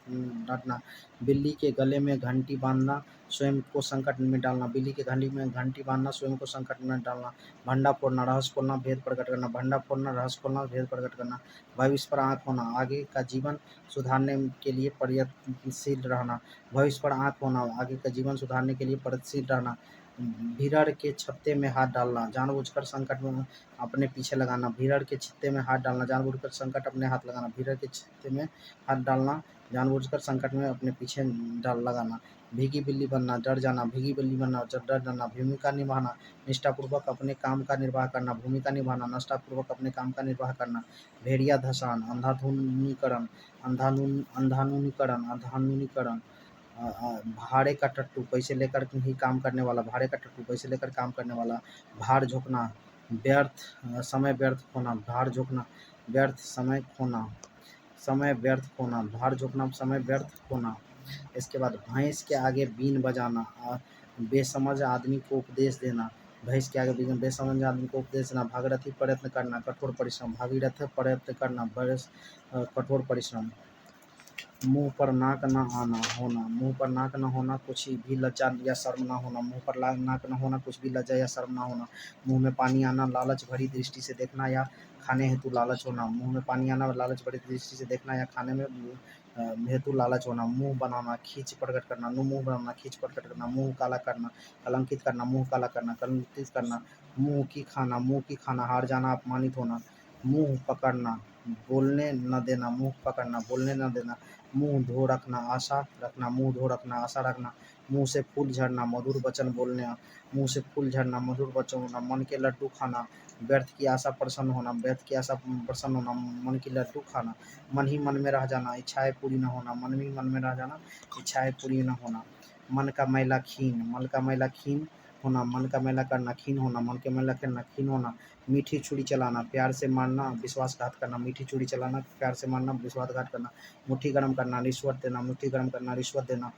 डांटना। बिल्ली के गले में घंटी बांधना, स्वयं को संकट में डालना, बिल्ली के घंटी में घंटी बांधना, स्वयं को संकट में डालना। भंडा फोड़ना, रहस्य खोलना, भेद प्रकट करना, भंडा फोड़ना, रहस्य खोलना, भेद प्रकट करना। भविष्य पर आँख होना, आगे का जीवन सुधारने के लिए प्रयत्नशील रहना, भविष्य पर आँख होना, आगे का जीवन सुधारने के लिए प्रयत्नशील रहना। भीड़र के छत्ते में हाथ डालना, जानबूझकर संकट में अपने पीछे लगाना, भीड़र के छत्ते में हाथ डालना, जानबूझकर संकट अपने हाथ लगाना, भीड़र के छत्ते में हाथ डालना, जानबूझकर संकट में अपने पीछे लगाना। भीगी बिल्ली बनना, डर जाना, भीगी बिल्ली बनना, डर जाना। भूमिका निभाना, निष्ठापूर्वक अपने काम का निर्वाह करना, भूमिका निभाना, निष्ठापूर्वक अपने काम का निर्वाह करना। भेड़िया धसान, अंधाधुनीकरण, अंधाधुनीकरण। भाड़े का टट्टू, पैसे लेकर ही काम करने वाला, भाड़े का टट्टू, पैसे लेकर काम करने वाला। भार झोंकना, व्यर्थ समय व्यर्थ खोना, भार झोंकना, व्यर्थ समय खोना, समय व्यर्थ खोना, भार झोंकना, समय व्यर्थ खोना। इसके बाद भैंस के आगे बीन बजाना, बेसमझ आदमी को उपदेश देना, भैंस के आगे बेसमझ आदमी को उपदेश देना। भागीरथी प्रयत्न करना, कठोर परिश्रम, भागीरथ प्रयत्न करना, कठोर परिश्रम। मुंह पर नाक न आना होना, मुंह पर नाक न होना, कुछ भी लज्जा या शर्म न होना, मुंह पर नाक न होना, कुछ भी लज्जा या शर्म न होना। मुंह में पानी आना, लालच भरी दृष्टि से देखना या खाने हेतु लालच होना, मुंह में पानी आना, लालच भरी दृष्टि से देखना या खाने में हेतु लालच होना। मुंह बनाना, खींच प्रकट करना, मुंह बनाना, खींच प्रकट करना। मुंह काला करना, कलंकित करना, मुंह काला करना, कलंकित करना। मुंह की खाना, हार जाना, अपमानित होना। मुंह पकड़ना, बोलने न देना, मुँह पकड़ना, बोलने न देना, मुँह धो रखना, आशा रखना, मुँह धो रखना, आशा रखना, मुँह से फूल झड़ना, मधुर वचन बोलना, मुँह से फूल झड़ना, मधुर वचन होना, मन के लड्डू खाना, व्यर्थ की आशा प्रसन्न होना, व्यर्थ की आशा प्रसन्न होना, मन की लड्डू खाना, मन ही मन में रह जाना, इच्छाएं पूरी न होना, मन ही मन में रह जाना, इच्छाएं पूरी न होना, मन का मैला खीन, मन का मैला खीन होना, मन का मैला करना, खीन होना, मन के मैला करना, खीन होना, मीठी छुरी चलाना, प्यार से मारना, विश्वासघात करना, मीठी छुरी चलाना, प्यार से मारना, विश्वासघात करना, मुट्ठी गर्म करना, रिश्वत देना, मुट्ठी गर्म करना, रिश्वत देना,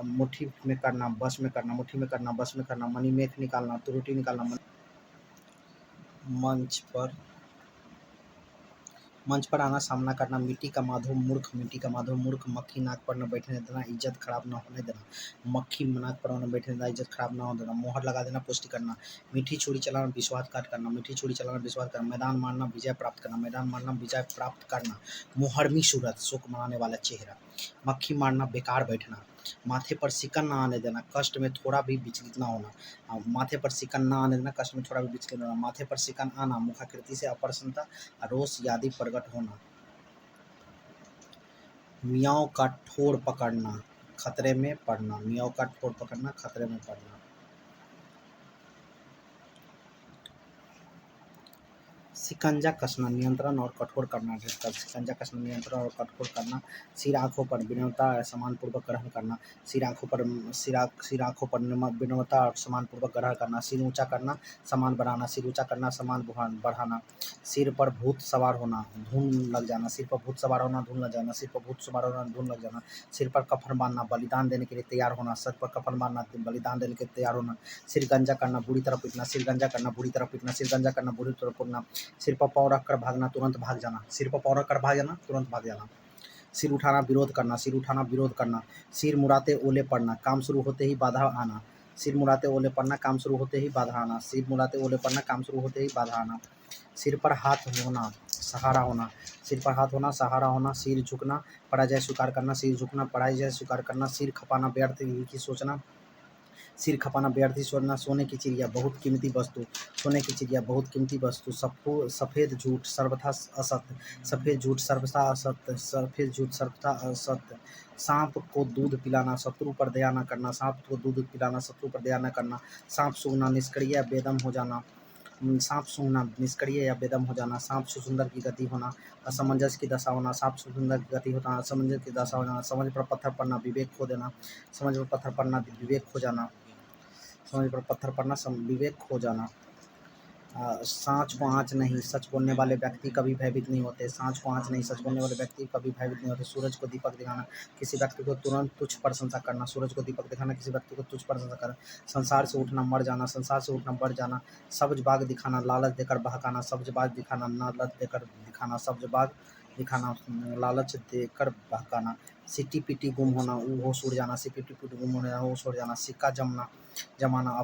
मुट्ठी में करना, बस में करना, मुट्ठी में करना, बस में करना, मणिमेख निकालना, त्रुटि निकालना, मंच पर आना, सामना करना, मिट्टी का माधो मूर्ख, मिट्टी का माधो मूर्ख, मक्खी नाक पर न बैठने देना, इज्जत खराब न होने देना, मक्खी नाक पर न बैठने देना, इज्जत खराब न होने देना, मोहर लगा देना, पुष्टि करना, मीठी छुरी चलाना, विश्वासघात करना, मीठी छुरी चलाना, विश्वास करना, मैदान मारना, विजय प्राप्त करना, मैदान मारना, विजय प्राप्त करना, मुहर्मी सूरत, शोक मनाने वाला चेहरा, मक्खी मारना, बेकार बैठना, माथे पर सिकन न आने देना, कष्ट में थोड़ा भी विचलित न होना, माथे पर सिकन न आने देना, कष्ट में थोड़ा भी विचलित न होना, माथे पर सिकन आना, मुखाकृति से अप्रसन्नता, रोष आदि प्रकट होना, मियाँव का ठोर पकड़ना, खतरे में पड़ना, मियाँव का ठोर पकड़ना, खतरे में पड़ना, शिकंजा कसना, नियंत्रण और कठोर करना, शिकंजा कसना, नियंत्रण और कठोर करना, सिर आँखों पर विनम्रता सम्मानपूर्वक ग्रहण करना, सिर आँखों पर विनम्रता और सम्मानपूर्वक ग्रहण करना, सिर ऊंचा करना, सम्मान बढ़ाना, सिर ऊंचा करना, सम्मान बढ़ाना, सिर पर भूत सवार होना, धूल लग जाना, सिर पर भूत सवार होना, धूल लग जाना, सिर पर भूत सवार होना, धूल लग जाना, सिर पर कफन बांधना, बलिदान देने के लिए तैयार होना, सर पर कफन बांधना, बलिदान देने के लिए तैयार होना, सिर गंजा करना, बुरी तरह पीटना, सिर गंजा करना, बुरी तरह पीटना, सिर गंजा करना, बुरी तरह पीटना, सिर पर पाँव रखकर भागना, तुरंत भाग जाना, सिर पर पाँव रखकर भाग जाना, तुरंत भाग जाना, सिर उठाना, विरोध करना, सिर उठाना, विरोध करना, सिर मुड़ाते ओले पड़ना, काम शुरू होते ही बाधा आना, सिर मुड़ाते ओले पड़ना, काम शुरू होते ही बाधा आना, सिर मुड़ाते ओले पड़ना, काम शुरू होते ही बाधा आना, सिर पर हाथ होना, सहारा होना, सिर पर हाथ होना, सहारा होना, सिर झुकना, पराजय स्वीकार करना, सिर झुकना, पराजय स्वीकार करना, सिर खपाना, व्यर्थ ही की सोचना, सिर खपाना, व्यर्थी सोचना, सोने की चिड़िया बहुत कीमती वस्तु, सोने की चिड़िया बहुत कीमती वस्तु, सफ़ेद झूठ सर्वथा असत्य, सफ़ेद झूठ सर्वथा असत्य, सफ़ेद झूठ सर्वथा असत्य, सांप को दूध पिलाना, शत्रु पर दया न करना, सांप को दूध पिलाना, शत्रु पर दया न करना, सांप सूंघना, निष्क्रिय बेदम हो जाना, सांप सूंघना, निष्क्रिय या बेदम हो जाना, सांप सुंदर की गति होना, असमंजस की दशा होना, सांप सुंदर की गति होना, असमंजस की दशा होना, समझ पर पत्थर पड़ना, विवेक खो देना, समझ पर पत्थर पड़ना, विवेक खो जाना, समझ पर पत्थर पड़ना, विवेक खो जाना, सांच को आँच नहीं, सच बोलने वाले व्यक्ति कभी भयभीत नहीं होते, सांच को आँच नहीं, सच बोलने वाले व्यक्ति कभी भयभीत नहीं होते, सूरज को दीपक दिखाना, किसी व्यक्ति को तुरंत तुच्छ प्रशंसा करना, सूरज को दीपक दिखाना, किसी व्यक्ति को तुच्छ प्रशंसा करना, संसार से उठना मर जाना, संसार से उठना बढ़ जाना, सब्ज बाग दिखाना, लालच देकर बहकाना, सब्ज बाग दिखाना, लालच देकर दिखाना, सब्ज बाग दिखाना, लालच देकर बहकाना, सिटी पिटी गुम होना, होश उड़ जाना, सिटी पिटी गुम होना, होश उड़ जाना, सिक्का जमाना,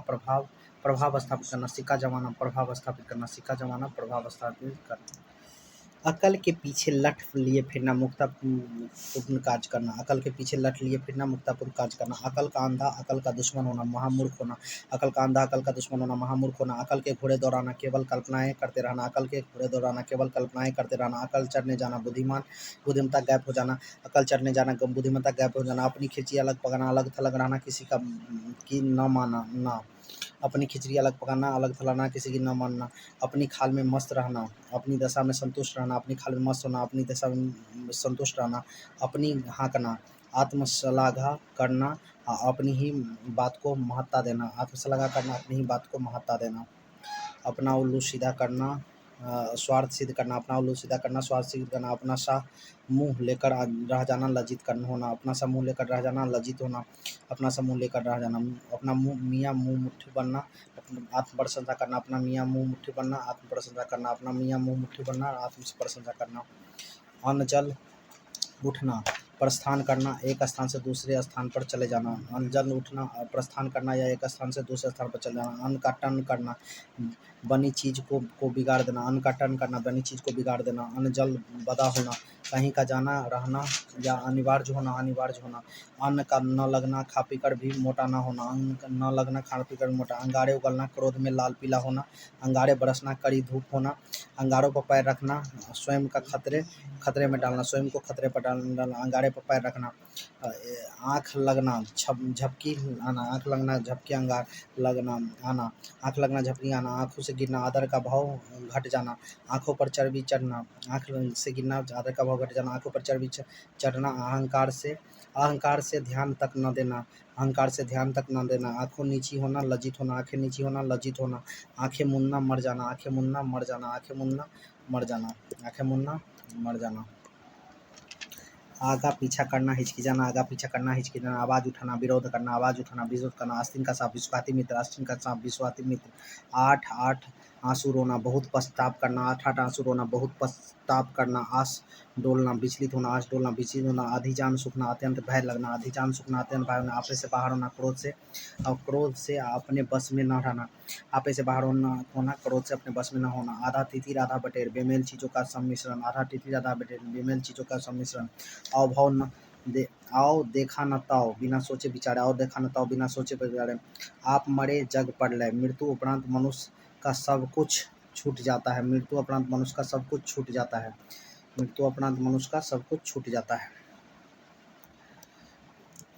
प्रभाव स्थापित करना, सिक्का जमाना, प्रभाव स्थापित करना, सिक्का जमाना, प्रभाव स्थापित करना, अकल के पीछे लठ लिए फिरना, मुक्तापूर्ण कार्य करना, अकल के पीछे लठ लिए फिरना, मुक्तापूर्ण कार्य करना, अकल का अंधा, अकल का दुश्मन होना, महामूर्ख होना, अकल का अंधा, अकल का दुश्मन होना, महामूर्ख होना, अकल के घोड़े दौड़ाना, केवल कल्पनाएं करते रहना, अकल के घोड़े दौड़ाना, केवल कल्पनाएं करते रहना, अकल चढ़ने जाना, बुद्धिमत्ता गायब हो जाना, अकल चढ़ने जाना, बुद्धिमत्ता गायब हो जाना, अपनी खिंची अलग पकाना, अलग थलग रहना, किसी का की न माना ना, अपनी खिचड़ी अलग पकाना, अलग थलाना, किसी की न मानना, अपनी खाल में मस्त रहना, अपनी दशा में संतुष्ट रहना, अपनी खाल में मस्त होना, अपनी दशा में संतुष्ट रहना, अपनी हाँकना, आत्मश्लाघा करना, अपनी ही बात को महत्ता देना, आत्मश्लाघा करना, अपनी ही बात को महत्ता देना, अपना उल्लू सीधा करना, स्वार्थ सिद्ध करना, अपना उल्लू सीधा करना, स्वार्थ सिद्ध करना, अपना सा मुँह लेकर रह जाना, लज्जित करना होना, अपना सा मुँह लेकर रह जाना, लज्जित होना, अपना सा मुँह लेकर रह जाना, अपना मियाँ मुँह मुट्ठी बनना, आत्म प्रशंसा करना, अपना मियाँ मुँह मुट्ठी बनना, आत्म प्रशंसा करना, अपना मियाँ मुँह मुट्ठी बनना, आत्म प्रशंसा करना, अन्न जल उठना, प्रस्थान करना, एक स्थान से दूसरे स्थान पर चले जाना, अन्न जल उठना, प्रस्थान करना या एक स्थान से दूसरे स्थान पर चले जाना, अन्न का टन करना, बनी चीज़ को बिगाड़ देना, अन्न का टर्न करना, बनी चीज़ को बिगाड़ देना, अन्न जल बदा होना, कहीं का जाना रहना या अनिवार्य होना, अन्न का न लगना, खा पीकर भी मोटा ना होना, अन्न का न लगना, खा पीकर भी मोटा, अंगारे उगलना, क्रोध में लाल पीला होना, अंगारे बरसना, कड़ी धूप होना, अंगारों पर पैर रखना, स्वयं का खतरे में डालना, स्वयं को खतरे पर डालना, अंगारे पर पैर रखना, आँख लगना, झपकी आना, आँख लगना, झपकी, अंगार लगना आना, आँख लगना, झपकी आना, आँखों से गिरना, आदर का भाव घट जाना, आँखों पर चर्बी चढ़ना, आँख से गिरना, आदर का भाव घट जाना, आँखों पर चर्बी चढ़ना, अहंकार से ध्यान तक न देना, अहंकार से ध्यान तक न देना, आँखों नीची होना, लज्जित होना, आँखें नीची होना, लज्जित होना, आँखें मुनना, मर जाना, आँखें मुनना, मर जाना, आँखें मुनना, मर जाना, आँखें मुनना, मर जाना, आगा पीछा करना, हिचकिचाना, आगा पीछा करना, हिचकिचाना, आवाज़ उठाना, विरोध करना, विरोध करना, आस्तीन का सांप विश्वाती मित्र, आस्तीन का सांप विश्वाती मित्र, आठ आठ आंसू रोना, बहुत पछताप करना, आठ आठ आंसू रोना, बहुत पछताप करना, आस डोलना, विचलित होना, आस डोलना, विचलित होना, आधी जान सूखना, अत्यंत भय लगना, आधी जान सूखना, अत्यंत भय होना, आपे से बाहर होना, क्रोध से अपने बस में न रहना, आपे से बाहर होना, क्रोध से अपने बस में न होना, आधा तिथिर आधा बटेर, बेमेल चीज़ों का सम्मिश्रण, आधा तिथिर आधा बटेर, बेमेल चीज़ों का सम्मिश्रण, अभाव न दे, आओ देखा न ताओ बिना सोचे विचारे, आओ देखा न ताओ बिना सोचे विचारे, आप मरे जग प्रलय, मृत्यु उपरांत मनुष्य का सब कुछ छूट जाता है, मृत्यु उपरांत मनुष्य का सब कुछ छूट जाता है, मृत्यु उपरांत मनुष्य का सब कुछ छूट जाता है,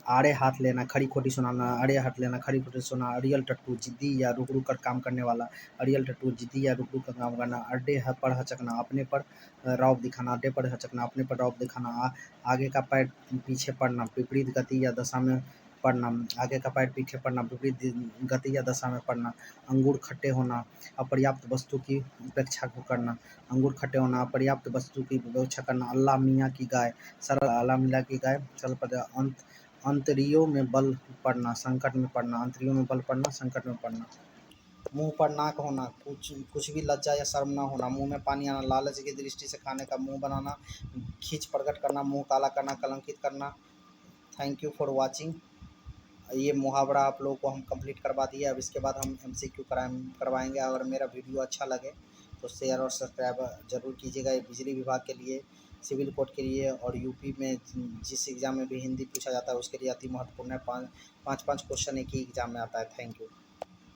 आड़े हाथ लेना, खड़ी खोटी सुनाना, आड़े हाथ लेना, खड़ी खोटी सुना, अड़ियल टट्टू, जिद्दी या रुक रुक कर काम करने वाला, अड़ियल टट्टू, जिद्दी या रुक रुक कर काम करना, अड्डे पर हचकना, अपने पर रौब दिखाना, अड्डे पर हचकना, अपने पर रौब दिखाना, आगे का पैर पीछे पड़ना, विपरीत गति या दशा में पड़ना, आगे का पैर पीछे पड़ना, विपरीत गति या दशा में पड़ना, अंगूर खट्टे होना, अपर्याप्त वस्तु की उपेक्षा को करना, अंगूर खट्टे होना, अपर्याप्त वस्तु की उपेक्षा करना, अल्लाह मियाँ की गाय सरल, अल्लाह मियाँ की गाय सरल पद, अंतरियों में बल पड़ना, संकट में पड़ना, अंतरियों में बल पड़ना, संकट में पड़ना, मुंह पर नाक होना, कुछ भी लज्जा या शर्म ना होना, मुंह में पानी आना, लालच की दृष्टि से खाने का मुंह बनाना, खींच प्रकट करना, मुंह काला करना, कलंकित करना। Thank you for watching. ये मुहावरा आप लोगों को हम कंप्लीट करवा दिए। अब इसके बाद हम MCQ करवाएंगे। अगर मेरा वीडियो अच्छा लगे तो शेयर और सब्सक्राइब जरूर कीजिएगा। ये बिजली विभाग के लिए, सिविल कोर्ट के लिए और यूपी में जिस एग्ज़ाम में भी हिंदी पूछा जाता है उसके लिए अति महत्वपूर्ण है। पाँच क्वेश्चन एक ही एग्ज़ाम में आता है। Thank you.